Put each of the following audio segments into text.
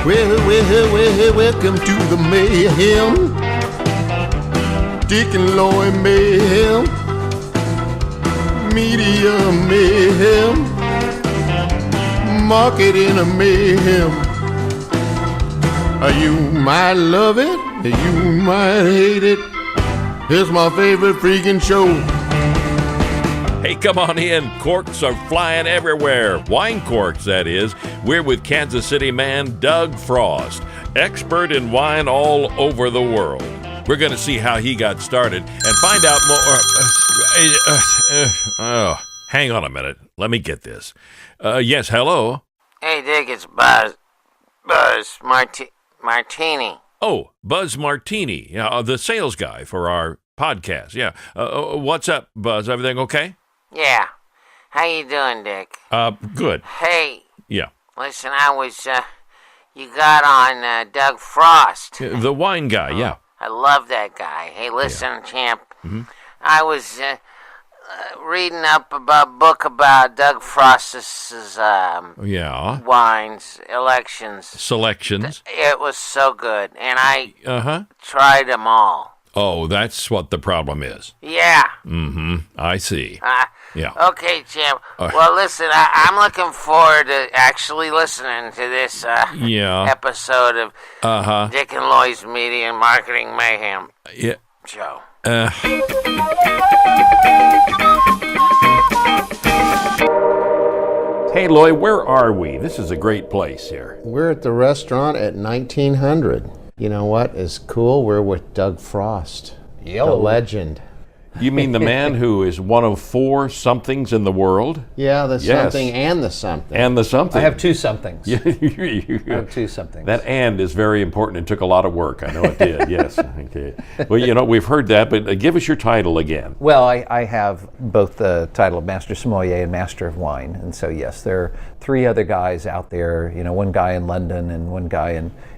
Welcome to the mayhem. Dick and Lloyd mayhem. Media mayhem. Marketing a mayhem. You might love it, you might hate it. It's my favorite freaking show. Hey, come on in. Corks are flying everywhere. Wine corks, that is. We're with Kansas City man Doug Frost, expert in wine all over the world. We're going to see how he got started and find out more. Hang on a minute. Let me get this. Yes, hello? Hey, Dick, it's Buzz Martini. Oh, Buzz Martini, the sales guy for our podcast. Yeah. What's up, Buzz? Everything okay? Yeah. How you doing, Dick? Good. Hey. Yeah. Listen, you got on Doug Frost. The wine guy, yeah. I love that guy. Hey, listen, champ. Mm-hmm. I was reading up about a book about Doug Frost's wines, selections. It was so good, and I tried them all. Oh, that's what the problem is. Yeah. Mm-hmm. I see. Yeah. Okay, champ. Well, listen, I'm looking forward to actually listening to this episode of Dick and Lloyd's Media and Marketing Mayhem show. Hey, Lloyd, where are we? This is a great place here. We're at the restaurant at 1900. You know what is cool? We're with Doug Frost, the legend. You mean the man who is one of 4 somethings in the world? Yeah, the something and the something. And the something. I have 2 somethings. I have 2 somethings. That "and" is very important and took a lot of work. I know it did, yes. Okay. Well, we've heard that, but give us your title again. Well, I have both the title of Master Sommelier and Master of Wine. And so, yes, there are 3 other guys out there, one guy in London and one guy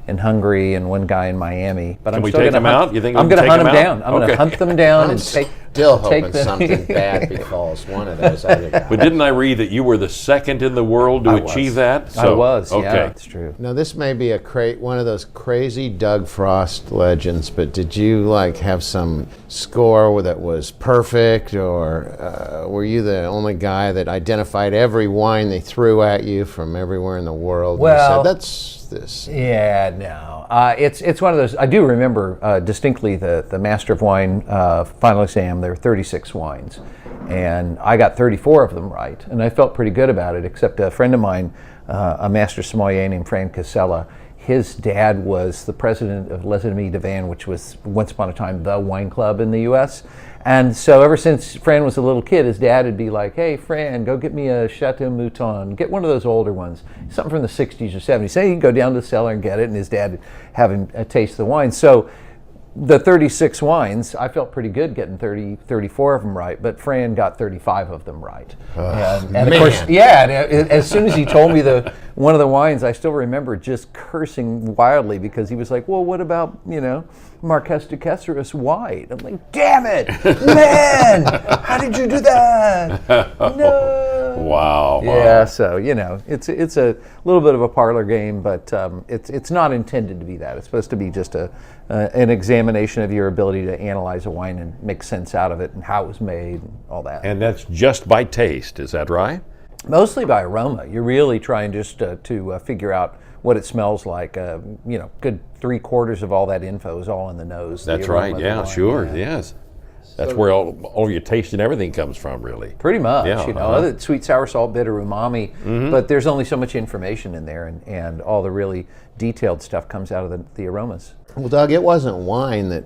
in Hungary and one guy in Miami. But Can we take them out? You think I'm going to hunt them down. I'm going to hunt them down and still hoping something bad befalls one of those other guys. But didn't I read that you were the second in the world to achieve that? So, I was, yeah, that's true. Now, this may be one of those crazy Doug Frost legends, but did you have some score that was perfect, or were you the only guy that identified every wine they threw at you from everywhere in the world? Well, and said, that's this. Yeah, no. It's one of those. I do remember distinctly the Master of Wine final exam. There were 36 wines, and I got 34 of them right, and I felt pretty good about it, except a friend of mine, a master sommelier named Fran Casella, his dad was the president of Les Amis de Vin, which was once upon a time the wine club in the U.S., and so ever since Fran was a little kid, his dad would be like, "Hey, Fran, go get me a Chateau Mouton. Get one of those older ones, something from the 60s or 70s. Say you can go down to the cellar and get it," and his dad would have him taste the wine. So the 36 wines, I felt pretty good getting 34 of them right, but Fran got 35 of them right. And of course, as soon as he told me one of the wines, I still remember just cursing wildly because he was like, "Well, what about, Marqués de Caceres white?" I'm like, "Damn it, man! How did you do that? No!" Wow. Yeah, so it's a little bit of a parlor game, but it's not intended to be that. It's supposed to be just an examination of your ability to analyze a wine and make sense out of it and how it was made and all that. And that's just by taste, is that right? Mostly by aroma. You're really trying just to figure out what it smells like. Good 3/4 of all that info is all in the nose. That's right. Yeah, sure. Yeah. Yes. That's where all your taste and everything comes from, really. Pretty much. The sweet, sour, salt, bitter, umami. Mm-hmm. But there's only so much information in there, and all the really detailed stuff comes out of the aromas. Well, Doug, it wasn't wine that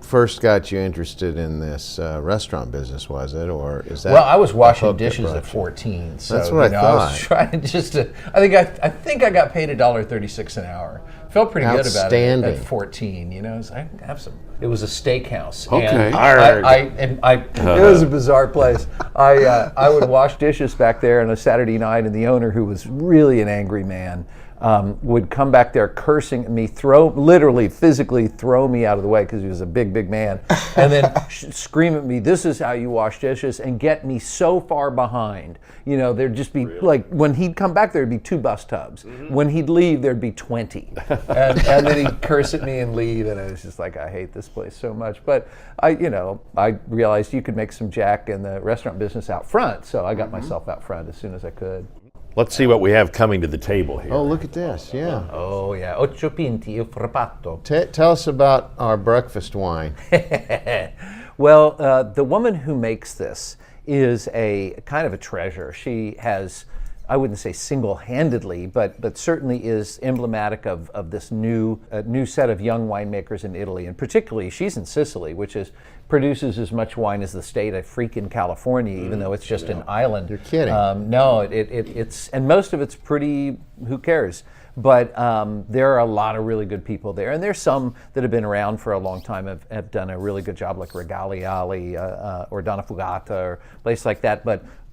first got you interested in this restaurant business, was it, or is that? Well, I was washing dishes at 14, so that's what I thought. I was trying just to. I think I got paid $1.36 an hour. Felt pretty good about it at 14. I have some. It was a steakhouse. Okay. And it was a bizarre place. I would wash dishes back there on a Saturday night, and the owner, who was really an angry man, would come back there cursing at me, literally physically throw me out of the way because he was a big, big man, and then scream at me, "This is how you wash dishes," and get me so far behind. There'd just be like, when he'd come back, there'd be 2 bus tubs. When he'd leave, there'd be 20. And then he'd curse at me and leave, and I was just like, I hate this place so much. But I realized you could make some jack in the restaurant business out front, so I got myself out front as soon as I could. Let's see what we have coming to the table here. Oh, look at this, yeah. Oh, yeah. Ocho Pinti, il frappato. Tell us about our breakfast wine. Well, the woman who makes this is a kind of a treasure. She has, I wouldn't say single-handedly, but certainly is emblematic of this new set of young winemakers in Italy. And particularly, she's in Sicily, which produces as much wine as the state of freaking California, even though it's just an island. You're kidding. No, it's and most of it's pretty, who cares? But there are a lot of really good people there, and there's some that have been around for a long time, have done a really good job, like Regali Ali or Donna Fugata or a place like that.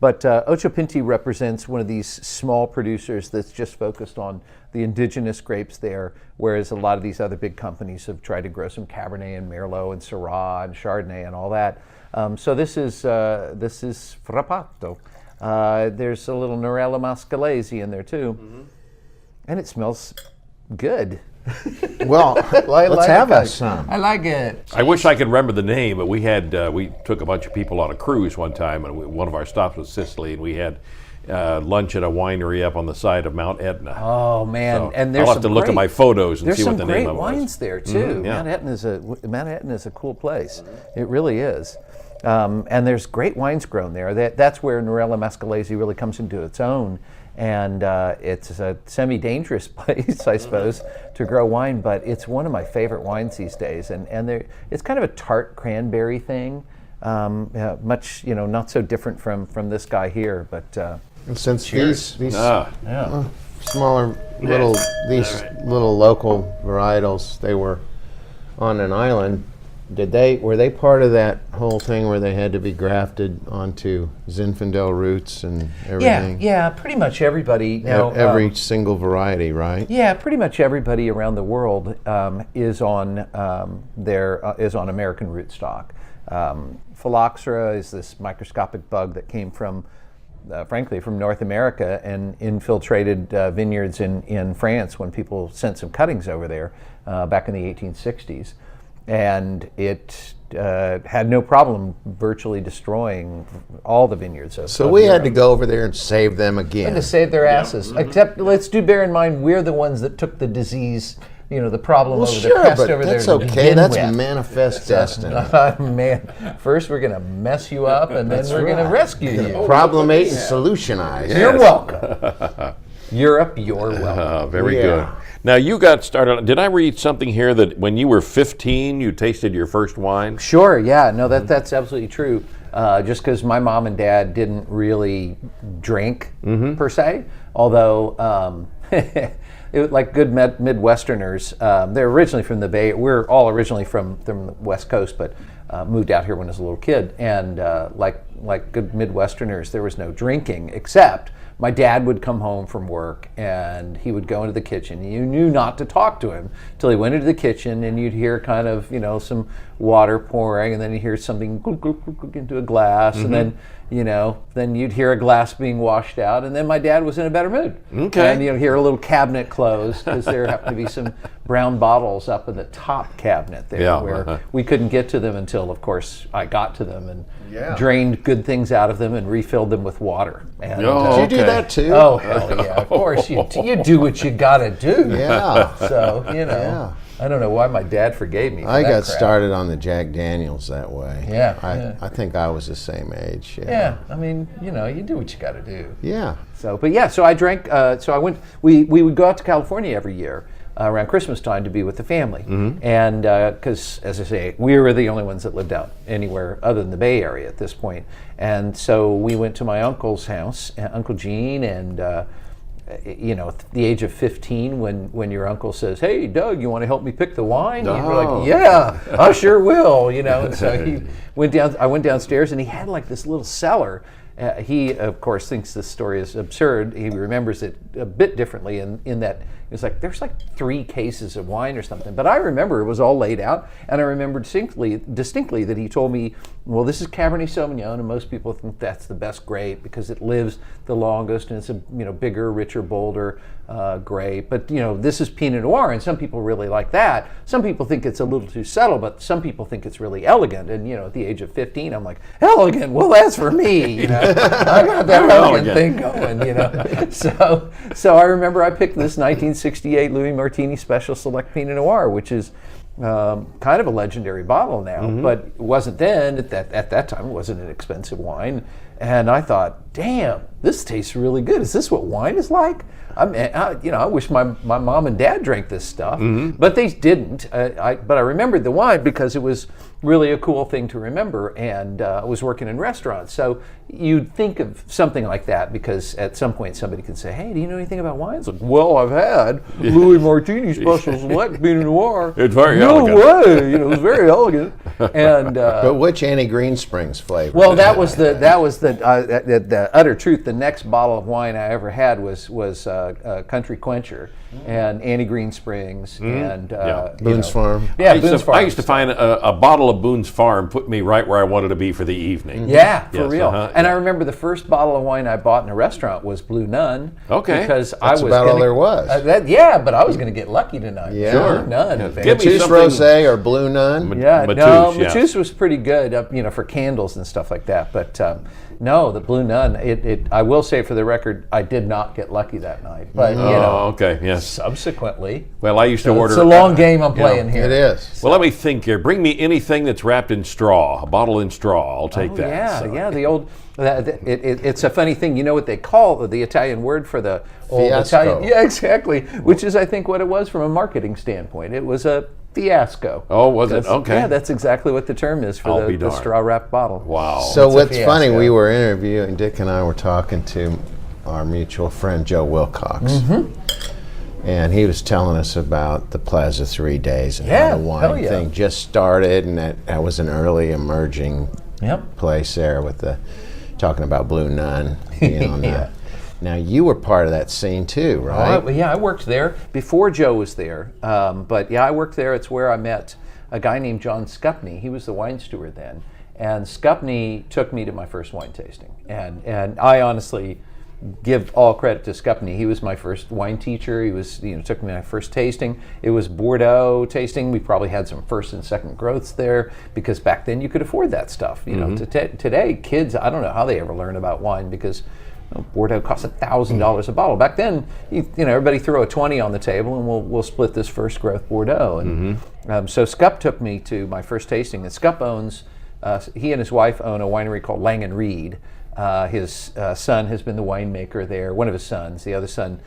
But Ocho Pinti represents one of these small producers that's just focused on the indigenous grapes there, whereas a lot of these other big companies have tried to grow some Cabernet and Merlot and Syrah and Chardonnay and all that. So this is Frappato. There's a little Norella Mascalese in there too, and it smells good. Well, let's have us some. I like it. I wish I could remember the name, but we took a bunch of people on a cruise one time, and one of our stops was Sicily, and we had lunch at a winery up on the side of Mount Etna. Oh man! So and there's I'll have to look at my photos and see what the name of it was. There's some great wines there too. Yeah. Mount Etna is a cool place. It really is. And there's great wines grown there. That's where Norella Mascalese really comes into its own. And it's a semi-dangerous place, I suppose, to grow wine, but it's one of my favorite wines these days. And it's kind of a tart cranberry thing, much, not so different from this guy here. But and since these smaller little local varietals, they were on an island. Were they part of that whole thing where they had to be grafted onto Zinfandel roots and everything? Yeah, pretty much everybody. Now, every single variety, right? Yeah, pretty much everybody around the world is on American rootstock. Phylloxera is this microscopic bug that came from, frankly, from North America and infiltrated vineyards in France when people sent some cuttings over there back in the 1860s. And it had no problem virtually destroying all the vineyards. So we had to go over there and save them again. And to save their asses. Except, let's bear in mind, we're the ones that took the disease, the problem over the pest over there. That's okay. That's manifest destiny. Man, first we're going to mess you up, and then we're going to rescue you. Problemate and solutionize. You're welcome. Europe, you're welcome. Very good. Now, you got started. Did I read something here that when you were 15, you tasted your first wine? Sure, yeah. No, that's absolutely true. Just because my mom and dad didn't really drink, per se, although like good Midwesterners, they're originally from the Bay. We're all originally from the West Coast, but moved out here when I was a little kid. And like good Midwesterners, there was no drinking, except my dad would come home from work and he would go into the kitchen. You knew not to talk to him till he went into the kitchen, and you'd hear kind of, some water pouring, and then you hear something into a glass, and then, then you'd hear a glass being washed out, and then my dad was in a better mood. Okay. And hear a little cabinet close because there happened to be some brown bottles up in the top cabinet there where we couldn't get to them until, of course, I got to them and drained good things out of them and refilled them with water. And, did you do that too? Oh, hell yeah. Of course, you do what you got to do. Yeah. So, I don't know why my dad forgave me for I that got crap. started on the Jack Daniels that way. Yeah. I think I was the same age. Yeah. I mean, you do what you got to do. Yeah. So I drank, we would go out to California every year around Christmas time to be with the family. And because, as I say, we were the only ones that lived out anywhere other than the Bay Area at this point. And so we went to my uncle's house, Uncle Gene, and at the age of 15, when your uncle says, "Hey, Doug, you want to help me pick the wine?" And you're like, "Yeah, I sure will." And so he went down. I went downstairs, and he had like this little cellar, He, of course, thinks this story is absurd. He remembers it a bit differently in that it's like there's like 3 cases of wine or something. But I remember it was all laid out, and I remember distinctly that he told me, well, this is Cabernet Sauvignon, and most people think that's the best grape because it lives the longest and it's a bigger, richer, bolder grape. But this is Pinot Noir, and some people really like that. Some people think it's a little too subtle, but some people think it's really elegant. And at the age of 15, I'm like, elegant? Well, that's for me. I got that elegant thing going. So I remember I picked this 1968 Louis Martini Special Select Pinot Noir, which is kind of a legendary bottle now, but it wasn't then. At that time, it wasn't an expensive wine. And I thought, damn, this tastes really good. Is this what wine is like? I wish my mom and dad drank this stuff, but they didn't. But I remembered the wine because it was really a cool thing to remember, and I was working in restaurants. So you'd think of something like that because at some point somebody could say, hey, do you know anything about wines? Like, well, I've had Louis Martini Special Select Pinot Noir. It's very elegant. No way, it was very elegant. And but which Annie Greensprings flavor? Well, that was the utter truth. The next bottle of wine I ever had was Country Quencher and Annie Greensprings and Boone's Farm. Yeah, Boone's Farm. I used to find a bottle of Boone's Farm put me right where I wanted to be for the evening. Yeah, for real. And I remember the first bottle of wine I bought in a restaurant was Blue Nun. Okay, because that's about all there was. But I was going to get lucky tonight. Yeah, sure. Blue Nun. Yeah. Matouche Rosé or Blue Nun. Matouche was pretty good, for candles and stuff like that. But no, the Blue Nun. I will say for the record, I did not get lucky that night. But okay, yes. Subsequently, well, I used to order. It's a long game I'm playing here. It is. Well, let me think here. Bring me anything that's wrapped in straw. A bottle in straw. I'll take that. Yeah. The old. It's a funny thing. You know what they call the Italian word for the old Fiasco. Italian? Yeah, exactly. Which is, I think, what it was from a marketing standpoint. It was a fiasco. Oh, was it? Okay. Yeah, that's exactly what the term is for the straw-wrapped bottle. Wow. So what's funny, we were interviewing, Dick and I were talking to our mutual friend Joe Wilcox. And he was telling us about the Plaza 3 days and how the wine thing just started, and that was an early emerging place there with talking about Blue Nun. Now, you were part of that scene too, right? I worked there before Joe was there. But I worked there. It's where I met a guy named John Scupney. He was the wine steward then. And Scupney took me to my first wine tasting. And I honestly give all credit to Scupney. He was my first wine teacher. He was, took me to my first tasting. It was Bordeaux tasting. We probably had some first and second growths there because back then you could afford that stuff. Today, kids, I don't know how they ever learn about wine because Bordeaux costs $1,000 a bottle. Back then, everybody throw a 20 on the table and we'll split this first growth Bordeaux. And so Scup took me to my first tasting. And Scup owns, he and his wife own a winery called Lang and Reed. His son has been the winemaker there. One of his sons. The other son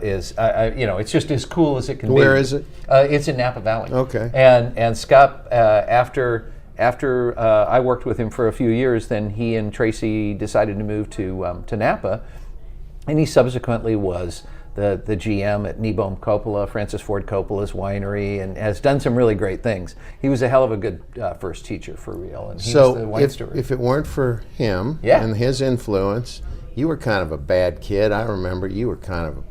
is, it's just as cool as it can be. Where is it? It's in Napa Valley. Okay. And Scup, after I worked with him for a few years, then he and Tracy decided to move to Napa, and he subsequently was the GM at Nieboom Coppola, Francis Ford Coppola's winery, and has done some really great things. He was a hell of a good first teacher for real, and he's the wine steward. If it weren't for him and his influence, you were kind of a bad kid. I remember you were kind of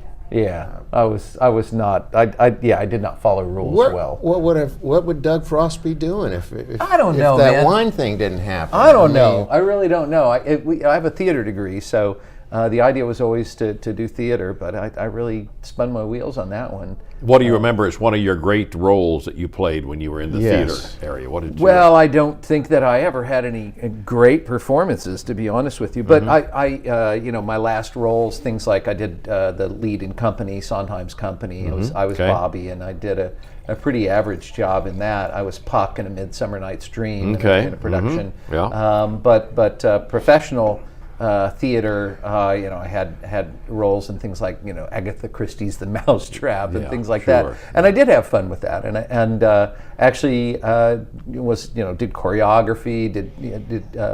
I was not. I did not follow rules well. What would Doug Frost be doing if I don't know, that man. wine thing didn't happen? I don't know. I really don't know. I have a theater degree, so the idea was always to do theater, but I really spun my wheels on that one. What do you remember as one of your great roles that you played when you were in the theater area? What did you? Well, I don't think that I ever had any great performances, to be honest with you. But my last roles, things like I did the lead in Company, Sondheim's Company. I was Bobby, and I did a pretty average job in that. I was Puck in A Midsummer Night's Dream in a production. But professional theater, I had roles in things like Agatha Christie's The Mousetrap and things like that, and I did have fun with that, and actually was did choreography,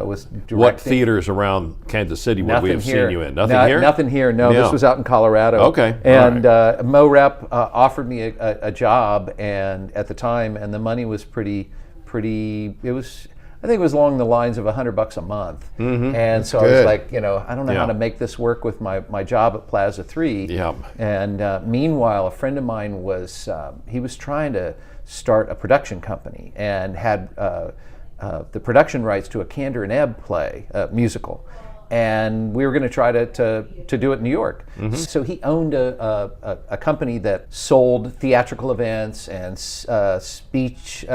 was directing. What theaters around Kansas City would we have seen you in? Nothing here. Nothing here. No, this was out in Colorado. Okay, and Mo Rep offered me a job, and at the time, and the money was pretty. It was. I think it was along the lines of $100 a month. Mm-hmm. And so I was like, I don't know how to make this work with my job at Plaza 3. Yep. And meanwhile, a friend of mine was he was trying to start a production company and had the production rights to a Kander and Ebb play, musical. And we were going to try to do it in New York. Mm-hmm. So he owned a company that sold theatrical events and speech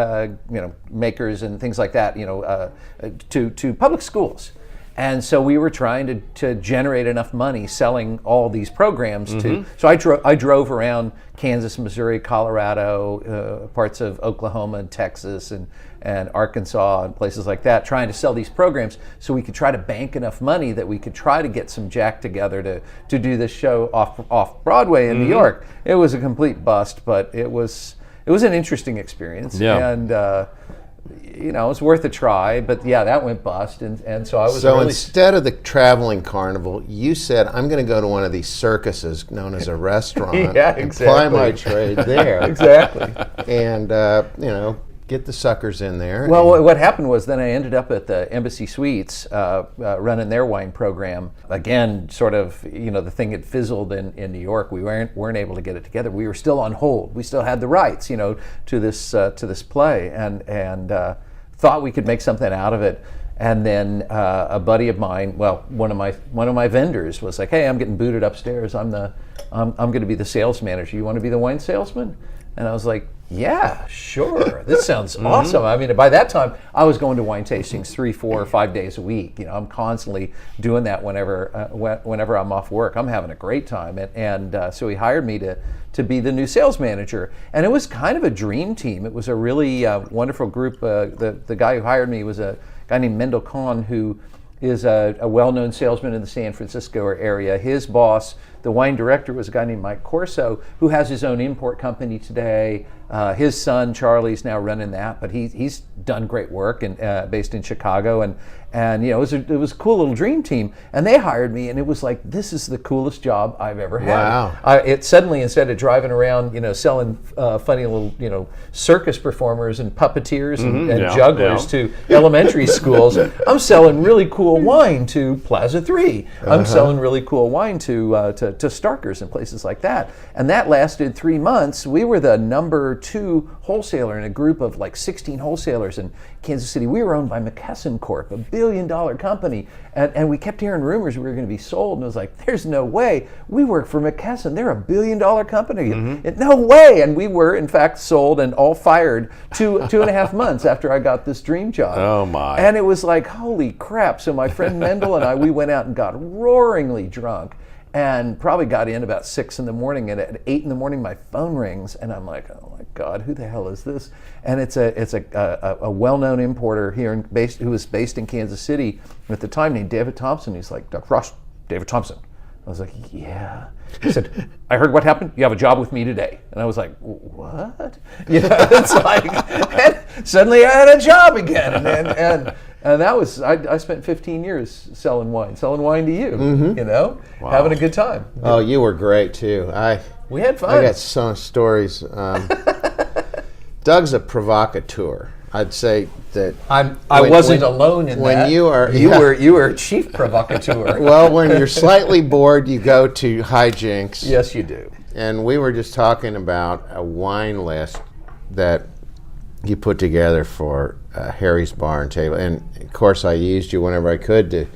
makers and things like that, to public schools. And so we were trying to generate enough money selling all these programs to. So I drove around Kansas, Missouri, Colorado, parts of Oklahoma and Texas and Arkansas and places like that, trying to sell these programs so we could try to bank enough money that we could try to get some jack together to do this show off Broadway in New York. It was a complete bust, but it was an interesting experience. Yeah. And it was worth a try, but that went bust, and so I was. So instead of the traveling carnival, you said, "I'm going to go to one of these circuses known as a restaurant and ply my trade there." Exactly. And get the suckers in there. Well, what happened was then I ended up at the Embassy Suites running their wine program. Again, sort of, the thing had fizzled in New York. We weren't able to get it together. We were still on hold. We still had the rights, to this play, and thought we could make something out of it. And then a buddy of mine, one of my vendors was like, "Hey, I'm getting booted upstairs. I'm going to be the sales manager. You want to be the wine salesman?" And I was like, "Yeah, sure. This sounds awesome." I mean, by that time, I was going to wine tastings 3, 4, or 5 days a week. I'm constantly doing that whenever I'm off work. I'm having a great time. And so he hired me to be the new sales manager. And it was kind of a dream team. It was a really wonderful group. The guy who hired me was a guy named Mendel Kahn, who is a well-known salesman in the San Francisco area. His boss, the wine director, was a guy named Mike Corso, who has his own import company today. His son Charlie's now running that, but he's done great work and based in Chicago. And it was a cool little dream team. And they hired me, and it was like, this is the coolest job I've ever had. Wow! It suddenly, instead of driving around, selling funny little circus performers and puppeteers and jugglers to elementary schools, I'm selling really cool wine to Plaza 3. I'm selling really cool wine to Starkers and places like that. And that lasted 3 months. We were the number 2 wholesaler in a group of like 16 wholesalers in Kansas City. We were owned by McKesson Corp, $1 billion company. And we kept hearing rumors we were going to be sold. And it was like, there's no way. We work for McKesson. They're $1 billion company. No way. And we were, in fact, sold and all fired 2.5 months after I got this dream job. Oh, my. And it was like, holy crap. So my friend Mendel and I, we went out and got roaringly drunk. And probably got in about 6 in the morning, and at 8 in the morning my phone rings, and I'm like, oh my God, who the hell is this? And it's a well-known importer here who was based in Kansas City at the time, named David Thompson. He's like, "Dr. Frost, David Thompson." I was like, "Yeah." He said, "I heard what happened. You have a job with me today." And I was like, "What?" It's like, and suddenly I had a job again, and that was, I spent 15 years selling wine to you, Wow. having a good time. Oh, you were great too. We had fun. I got some stories. Doug's a provocateur. I'd say that I wasn't alone in when that. you were chief provocateur. Well, when you're slightly bored, you go to hijinks. Yes, you do. And we were just talking about a wine list that you put together for Harry's Bar and Table, and of course I used you whenever I could to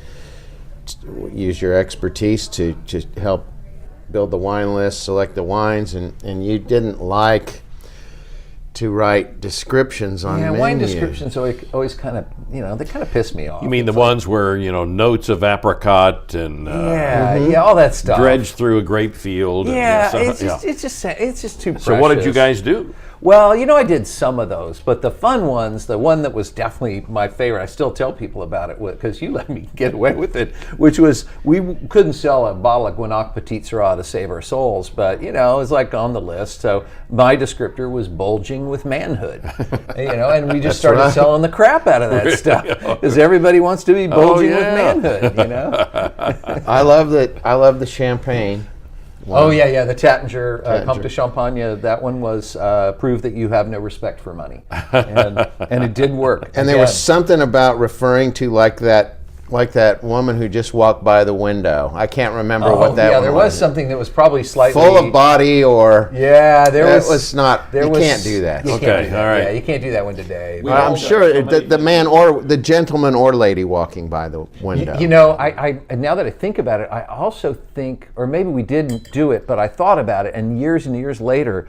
use your expertise to help build the wine list, select the wines, and you didn't like to write descriptions on menus. Wine descriptions always kind of, they kind of piss me off. You mean the ones where, notes of apricot and all that stuff. Dredge through a grape field. It's just too precious. So what did you guys do? Well, I did some of those, but the fun ones, the one that was definitely my favorite, I still tell people about it because you let me get away with it, which was, we couldn't sell a bottle of Guanac Petit Syrah to save our souls, but, it was like on the list. So my descriptor was bulging with manhood, and we just started selling the crap out of that stuff because everybody wants to be bulging with manhood, I love the champagne. Oh yeah, the Tattinger Comte de Champagne. That one was prove that you have no respect for money, and it did work. And there was something about referring to like that woman who just walked by the window. I can't remember what that was. Yeah, there was something that was probably slightly full of body, or there was not. You can't do that. Okay, all right. Yeah, you can't do that one today. I'm sure the man or the gentleman or lady walking by the window. You know, I now that I think about it, I also think, or maybe we didn't do it, but I thought about it, and years later,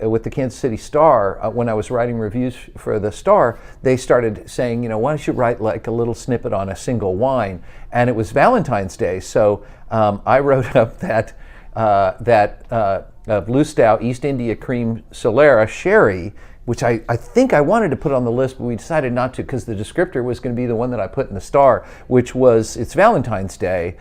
with the Kansas City Star, when I was writing reviews for the Star, they started saying, why don't you write like a little snippet on a single wine? And it was Valentine's Day, so I wrote up that Blue Stout East India Cream Solera Sherry, which I think I wanted to put on the list, but we decided not to because the descriptor was going to be the one that I put in the Star, which was it's Valentine's Day.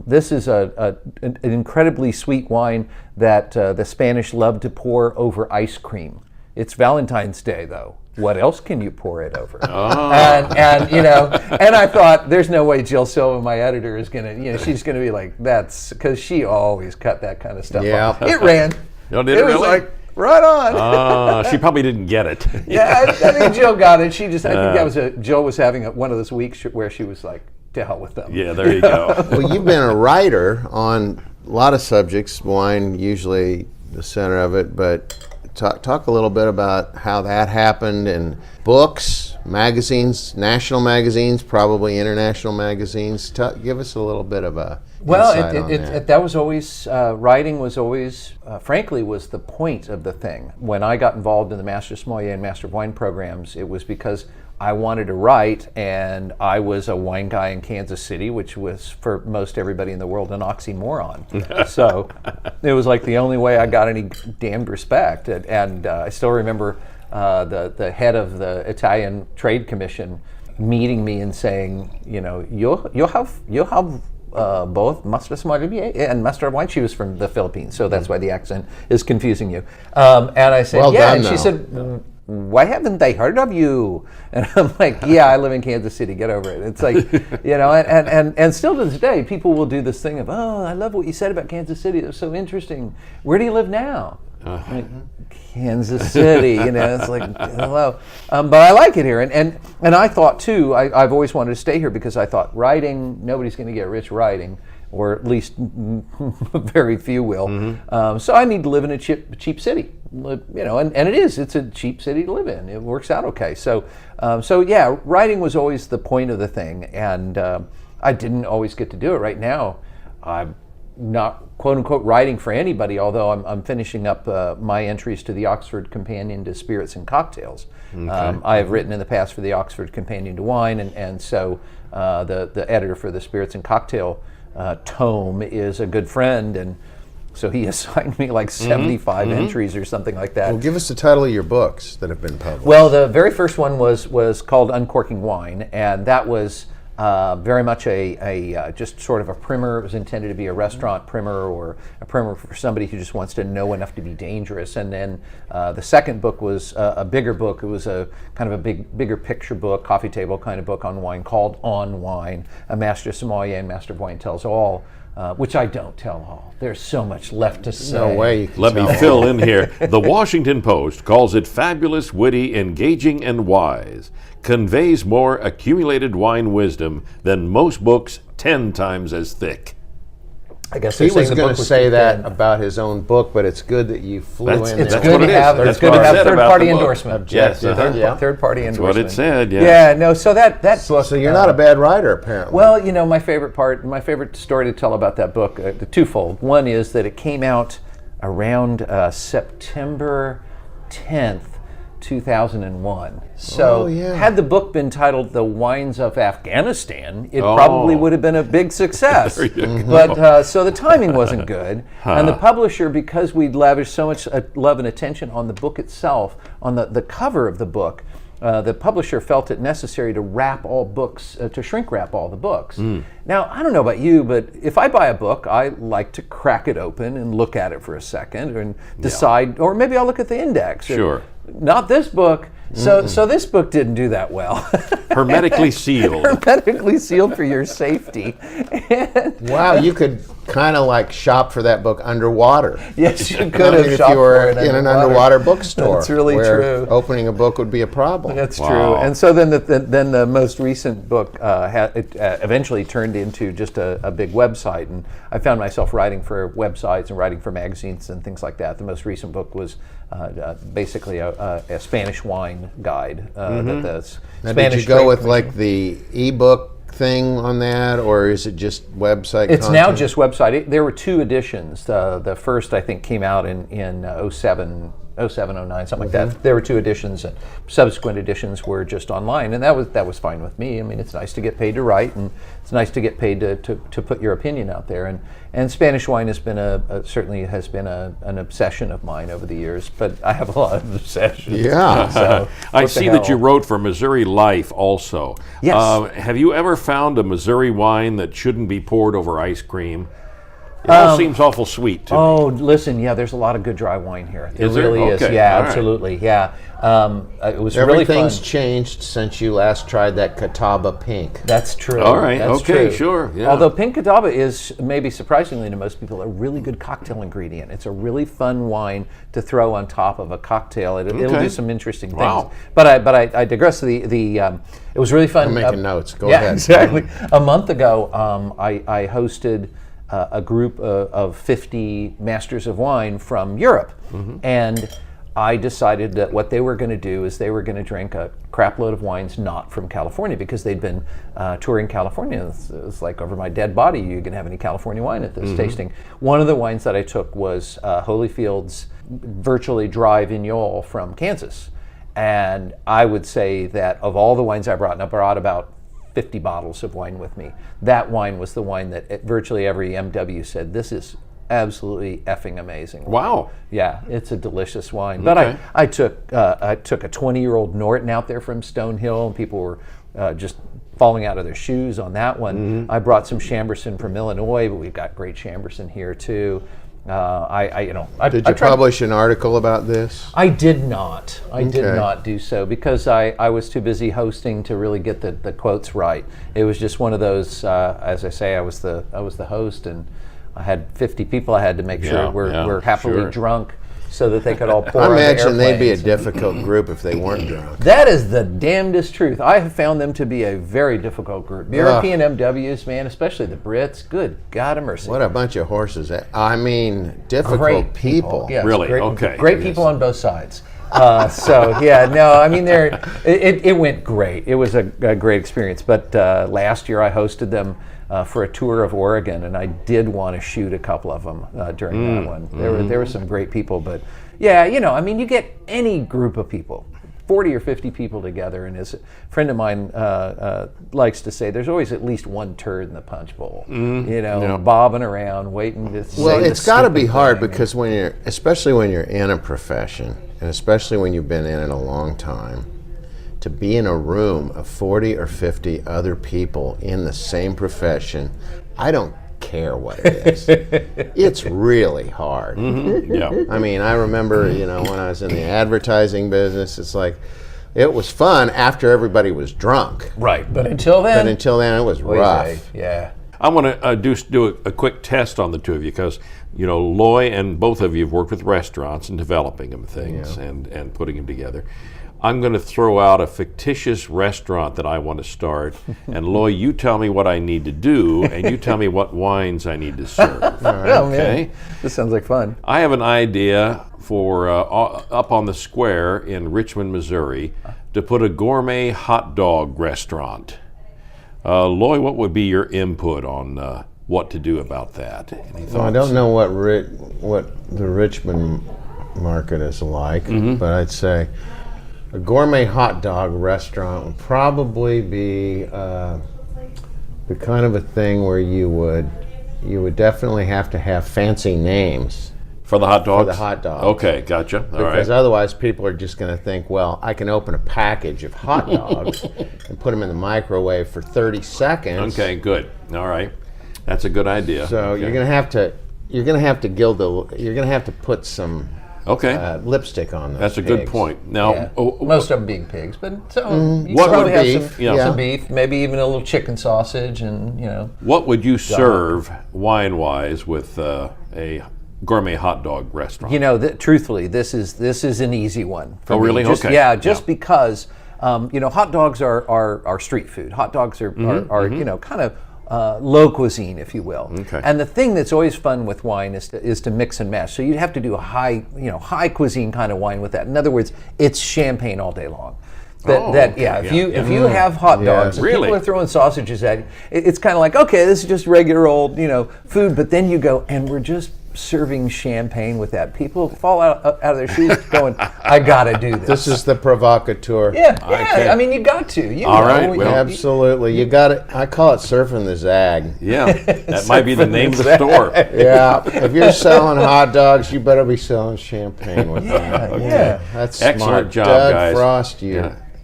This is an incredibly sweet wine that the Spanish love to pour over ice cream. It's Valentine's Day, though. What else can you pour it over? Oh. And I thought, there's no way Jill Silva, my editor, is gonna, she's gonna be like, that's because she always cut that kind of stuff off. It ran. Oh, did it was really? like right on. She probably didn't get it. Yeah, I think Jill got it. I think that was Jill was having one of those weeks where she was like, to hell with them. Yeah, there you go. Well, you've been a writer on a lot of subjects, wine usually the center of it, but talk a little bit about how that happened in books, magazines, national magazines, probably international magazines. Give us a little bit of a insight on that. That was always, writing was always, frankly, was the point of the thing. When I got involved in the Master Sommelier and Master of Wine programs, it was because I wanted to write, and I was a wine guy in Kansas City, which was, for most everybody in the world, an oxymoron. So it was like the only way I got any damned respect. And I still remember the head of the Italian Trade Commission meeting me and saying, you have both Master Sommelier and Master of Wine. She was from the Philippines, so that's why the accent is confusing you. And I said, and she said, why haven't they heard of you? And I'm like, yeah, I live in Kansas City, get over it. It's like, and still to this day, people will do this thing of, I love what you said about Kansas City. It was so interesting. Where do you live now? Like, Kansas City, it's like, hello. But I like it here. And I thought, too, I've always wanted to stay here because I thought writing, nobody's going to get rich writing, or at least very few will. Mm-hmm. So I need to live in a cheap city, and it's a cheap city to live in. It works out okay. So yeah, writing was always the point of the thing, and I didn't always get to do it. Right now, I'm not quote unquote writing for anybody, although I'm finishing up my entries to the Oxford Companion to Spirits and Cocktails. Okay. I have written in the past for the Oxford Companion to Wine, and so the editor for the Spirits and Cocktail tome is a good friend, and so he assigned me like 75 entries or something like that. Well, give us the title of your books that have been published. Well, the very first one was called Uncorking Wine, and that was very much a just sort of a primer. It was intended to be a restaurant primer, or a primer for somebody who just wants to know enough to be dangerous. And then the second book was a bigger book. It was a kind of a bigger picture book, coffee table kind of book on wine, called On Wine, a Master Sommelier and Master of Wine Tells All, which I don't tell all. There's so much left to say. No way you can Let me fill in here. The Washington Post calls it fabulous, witty, engaging, and wise. Conveys more accumulated wine wisdom than most books 10 times as thick. I guess he was going to say that about his own book, but it's good that you flew in. It's there. good to have third-party endorsement. Yes, third-party endorsement. That's what it said. Yeah, no. So that book. So you're not a bad writer, apparently. Well, my favorite story to tell about that book, the twofold. One is that it came out around September 10th. 2001. So had the book been titled The Wines of Afghanistan, it probably would have been a big success. But so the timing wasn't good. And the publisher, because we'd lavished so much love and attention on the book itself, on the cover of the book, the publisher felt it necessary to wrap all books, to shrink wrap all the books. Now, I don't know about you, but if I buy a book, I like to crack it open and look at it for a second and decide, or maybe I'll look at the index. Sure. Not this book. So this book didn't do that well. Hermetically sealed. Hermetically sealed for your safety. Wow, you could kind of like shop for that book underwater. Yes, you could have if shopped you were for it in an underwater bookstore. That's really where true. Opening a book would be a problem. That's true. And so then the most recent book eventually turned into just a big website, and I found myself writing for websites and writing for magazines and things like that. The most recent book was basically a Spanish wine guide. Did you go with like the ebook thing on that, or is it just website It's content? now just website. There were 2 editions. The first, I think, came out in 07, 09, something like that. There were 2 editions, and subsequent editions were just online, and that was fine with me. I mean, it's nice to get paid to write, and it's nice to get paid to put your opinion out there. And Spanish wine has been certainly has been an obsession of mine over the years, but I have a lot of obsessions. Yeah. So, I see that you wrote for Missouri Life also. Yes. Have you ever found a Missouri wine that shouldn't be poured over ice cream? It all seems awful sweet to me. Oh, listen, yeah, there's a lot of good dry wine here. There Is there? really is. Okay, Yeah, all right. absolutely. Yeah. It was really fun. Everything's changed since you last tried that Catawba Pink. That's true. All right, That's okay, true. sure, yeah. Although pink Catawba is, maybe surprisingly to most people, a really good cocktail ingredient. It's a really fun wine to throw on top of a cocktail. It'll do some interesting things. Wow. But I digress. It was really fun. I'm making notes. Go yeah, ahead. Exactly. A month ago, I hosted a group of 50 masters of wine from Europe, and I decided that what they were going to do is they were going to drink a crap load of wines not from California, because they'd been touring California. It was like, over my dead body, you can have any California wine at this tasting. One of the wines that I took was Holyfield's virtually dry Vignole from Kansas. And I would say that of all the wines I brought, and I brought about 50 bottles of wine with me, that wine was the wine that virtually every MW said, this is absolutely effing amazing. Wow. Yeah, it's a delicious wine. But I took a 20-year-old Norton out there from Stonehill, and people were just falling out of their shoes on that one. I brought some Chamberson from Illinois, but we've got great Chamberson here too. Did you publish an article about this? I did not. I did not do so because I was too busy hosting to really get the quotes right. It was just one of those. As I say, I was the host, and I had 50 people. I had to make sure we're happily drunk, so that they could all pour. I on the imagine they'd be a airplanes. difficult group if they weren't drunk. That is the damnedest truth. I have found them to be a very difficult group. The European MWs, man, especially the Brits. Good God of mercy. What a bunch of horses! I mean, difficult Great people. Yes, Really? Great, Okay. Great people on both sides. I mean, it went great. It was a great experience. But last year I hosted them for a tour of Oregon, and I did want to shoot a couple of them during that one. There were some great people, but yeah, I mean, you get any group of people, 40 or 50 people together, and as a friend of mine likes to say, there's always at least one turd in the punch bowl, bobbing around, waiting to say. Well, it's got to be hard thing. because especially when you're in a profession, and especially when you've been in it a long time, to be in a room of 40 or 50 other people in the same profession, I don't care what it is. It's really hard. Yeah. I mean, I remember, when I was in the advertising business, it's like, it was fun after everybody was drunk. Right, but until then, it was rough. Yeah. I want to do a quick test on the two of you because, Loy and both of you have worked with restaurants and developing them things and putting them together. I'm going to throw out a fictitious restaurant that I want to start, and Loy, you tell me what I need to do, and you tell me what wines I need to serve. Oh, man. This sounds like fun. I have an idea for up on the square in Richmond, Missouri, to put a gourmet hot dog restaurant. Loy, what would be your input on what to do about that? Any thoughts? Well, I don't know what the Richmond market is like, but I'd say a gourmet hot dog restaurant would probably be the kind of a thing where you would definitely have to have fancy names for the hot dogs. For the hot dogs. Okay, gotcha. All right. Because otherwise, people are just going to think, well, I can open a package of hot dogs and put them in the microwave for 30 seconds. Okay, good. All right, that's a good idea. So okay. you're going to have to put some lipstick on those. That's a pigs. good point. Now, most of them being pigs, but some you what probably would have be some beef, maybe even a little chicken sausage, and what would you serve wine-wise with a gourmet hot dog restaurant? Truthfully, this is an easy one. For me. Really? Just, okay. Yeah, because hot dogs are street food. Hot dogs are kind of low cuisine, if you will. Okay. And the thing that's always fun with wine is to mix and match. So you'd have to do a high cuisine kind of wine with that. In other words, it's champagne all day long. If you have hot dogs and people are throwing sausages at you, it's kind of like, okay, this is just regular old food, but then you go and we're just serving champagne with that. People fall out of their shoes going, I gotta do this. This is the provocateur. Yeah. I mean, you got to. All right. Absolutely. You got it. I call it surfing the zag. Yeah. That might be the name of the store. Yeah. If you're selling hot dogs, you better be selling champagne with them. Yeah. That's excellent smart. job, Doug guys. Frost,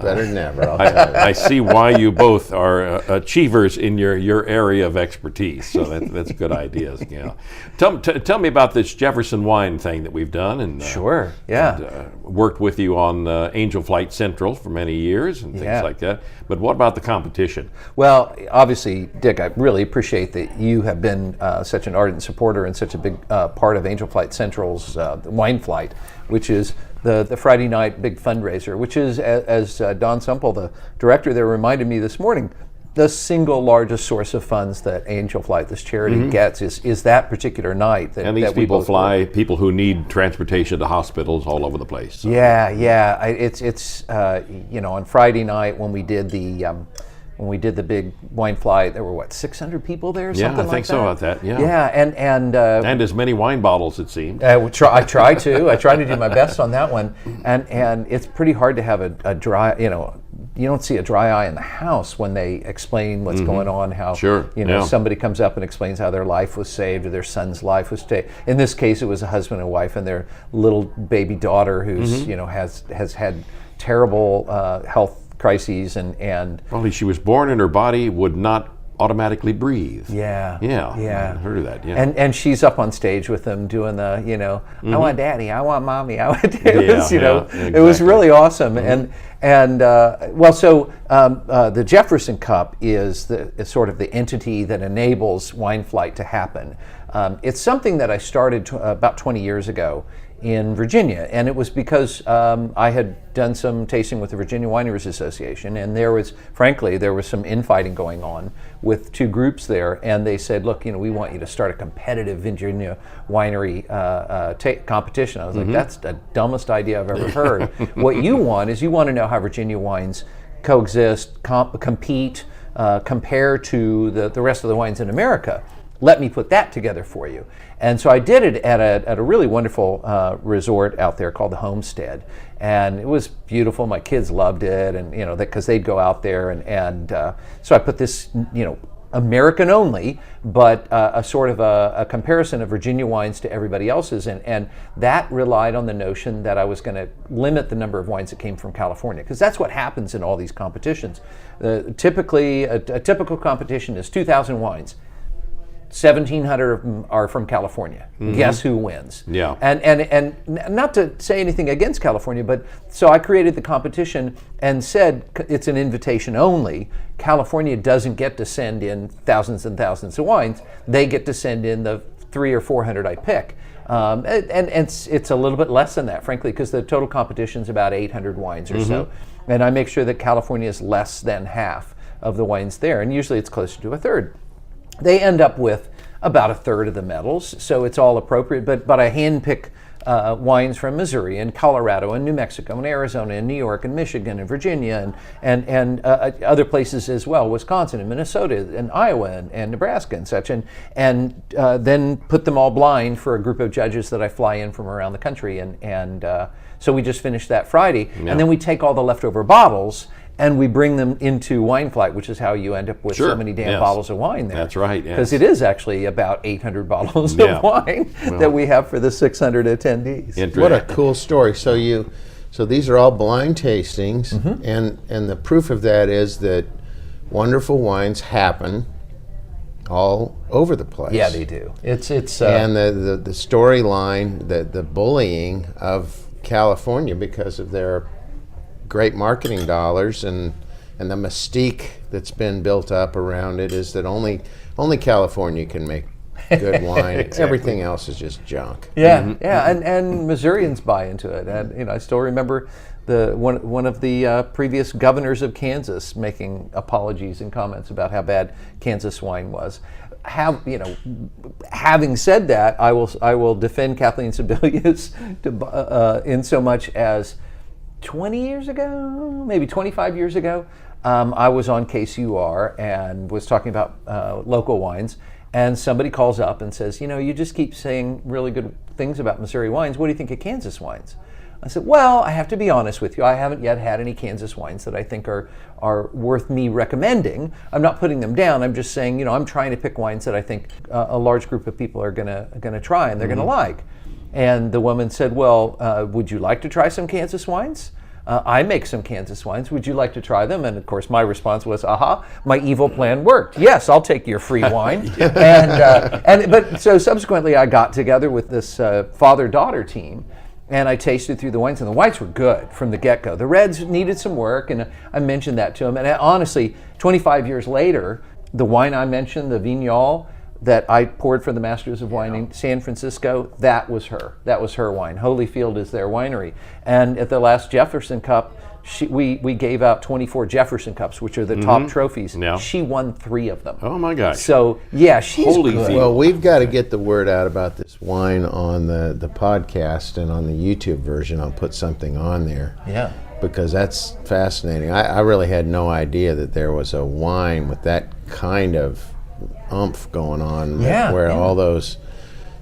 better than ever. I'll tell you. I see why you both are achievers in your area of expertise. So that's good ideas. Yeah. Tell me about this Jefferson wine thing that we've done. And sure. Yeah. And, worked with you on Angel Flight Central for many years and things like that. But what about the competition? Well, obviously, Dick, I really appreciate that you have been such an ardent supporter and such a big part of Angel Flight Central's Wine Flight, which is the Friday night big fundraiser, which is, as Don Semple, the director there, reminded me this morning, the single largest source of funds that Angel Flight, this charity, gets is that particular night. And these people fly people who need transportation to hospitals all over the place. So. Yeah. It's on Friday night when we did the big wine flight, there were 600 people there, something like that? Yeah, I think so about that. Yeah. Yeah, and as many wine bottles, it seemed. I try to do my best on that one, and it's pretty hard to have a dry, you don't see a dry eye in the house when they explain what's going on, how somebody comes up and explains how their life was saved or their son's life was saved. In this case, it was a husband and wife and their little baby daughter who's has had terrible health crises and Well, she was born and her body would not automatically breathe. Yeah. I heard of that. Yeah. And she's up on stage with them doing the, I want daddy, I want mommy, I want daddy. It was really awesome. And the Jefferson Cup is sort of the entity that enables Wine Flight to happen. It's something that I started about 20 years ago in Virginia, and it was because I had done some tasting with the Virginia Wineries Association, and there was some infighting going on with two groups there, and they said, look, we want you to start a competitive Virginia winery competition. I was like, that's the dumbest idea I've ever heard. What you want to know how Virginia wines coexist, compete, compare to the rest of the wines in America. Let me put that together for you. And so I did it at a really wonderful resort out there called the Homestead. And it was beautiful. My kids loved it, and because they'd go out there. And so I put this, American only, but a sort of a comparison of Virginia wines to everybody else's. And that relied on the notion that I was going to limit the number of wines that came from California, because that's what happens in all these competitions. Typically, a typical competition is 2,000 wines. 1,700 of them are from California. Guess who wins? Yeah. And not to say anything against California, but so I created the competition and said it's an invitation only. California doesn't get to send in thousands and thousands of wines. They get to send in the 300 or 400 I pick. And it's a little bit less than that, frankly, because the total competition is about 800 wines or so. And I make sure that California is less than half of the wines there, and usually it's closer to a third. They end up with about a third of the medals, so it's all appropriate. But I handpick wines from Missouri and Colorado and New Mexico and Arizona and New York and Michigan and Virginia and other places as well, Wisconsin and Minnesota and Iowa and Nebraska and such, and then put them all blind for a group of judges that I fly in from around the country. And so we just finished that Friday, and then we take all the leftover bottles and we bring them into Wine Flight, which is how you end up with so many damn bottles of wine there. That's right, because it is actually about 800 bottles of wine that we have for the 600 attendees. What a cool story. So these are all blind tastings, and the proof of that is that wonderful wines happen all over the place. Yeah, they do. It's and the storyline, the bullying of California because of their great marketing dollars and the mystique that's been built up around it is that only California can make good wine. Exactly. Everything else is just junk. Yeah, yeah, and Missourians buy into it. And I still remember one of the previous governors of Kansas making apologies and comments about how bad Kansas wine was. Having said that, I will defend Kathleen Sebelius in so much as 20 years ago, maybe 25 years ago, I was on KCUR and was talking about local wines, and somebody calls up and says, you just keep saying really good things about Missouri wines. What do you think of Kansas wines? I said, well, I have to be honest with you. I haven't yet had any Kansas wines that I think are worth me recommending. I'm not putting them down. I'm just saying, I'm trying to pick wines that I think a large group of people are gonna try and they're gonna like. And the woman said, well, would you like to try some Kansas wines? I make some Kansas wines. Would you like to try them? And of course, my response was, aha, my evil plan worked. Yes, I'll take your free wine. But so subsequently, I got together with this father-daughter team, and I tasted through the wines, and the whites were good from the get-go. The reds needed some work, and I mentioned that to them. And honestly, 25 years later, the wine I mentioned, the Vignal, that I poured for the Masters of Wine in San Francisco, that was her. That was her wine. Holyfield is their winery. And at the last Jefferson Cup, we gave out 24 Jefferson Cups, which are the top trophies. Yeah. She won 3 of them. Oh my gosh. So yeah, she's good. Well, we've got to get the word out about this wine on the podcast and on the YouTube version. I'll put something on there. Yeah. Because that's fascinating. I really had no idea that there was a wine with that kind of oomph going on, where all those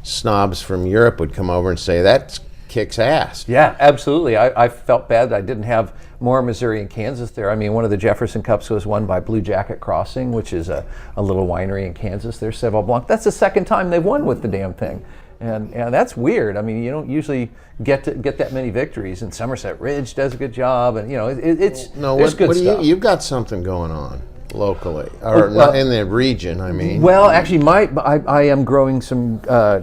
snobs from Europe would come over and say that kicks ass. Yeah, absolutely. I felt bad that I didn't have more Missouri and Kansas there. I mean, one of the Jefferson Cups was won by Blue Jacket Crossing, which is a little winery in Kansas. They're Cheval Blanc. That's the second time they've won with the damn thing, and that's weird. I mean, you don't usually get that many victories. And Somerset Ridge does a good job, and it's good stuff. You've got something going on locally, or in the region, I mean. Well, actually, I am growing some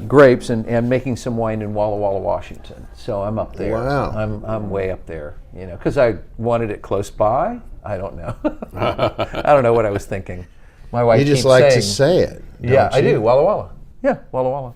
grapes and making some wine in Walla Walla, Washington. So I'm up there. Wow. I'm way up there, because I wanted it close by. I don't know. I don't know what I was thinking. My wife You just keeps like saying, to say it. Yeah, I do. Walla Walla. Yeah, Walla Walla.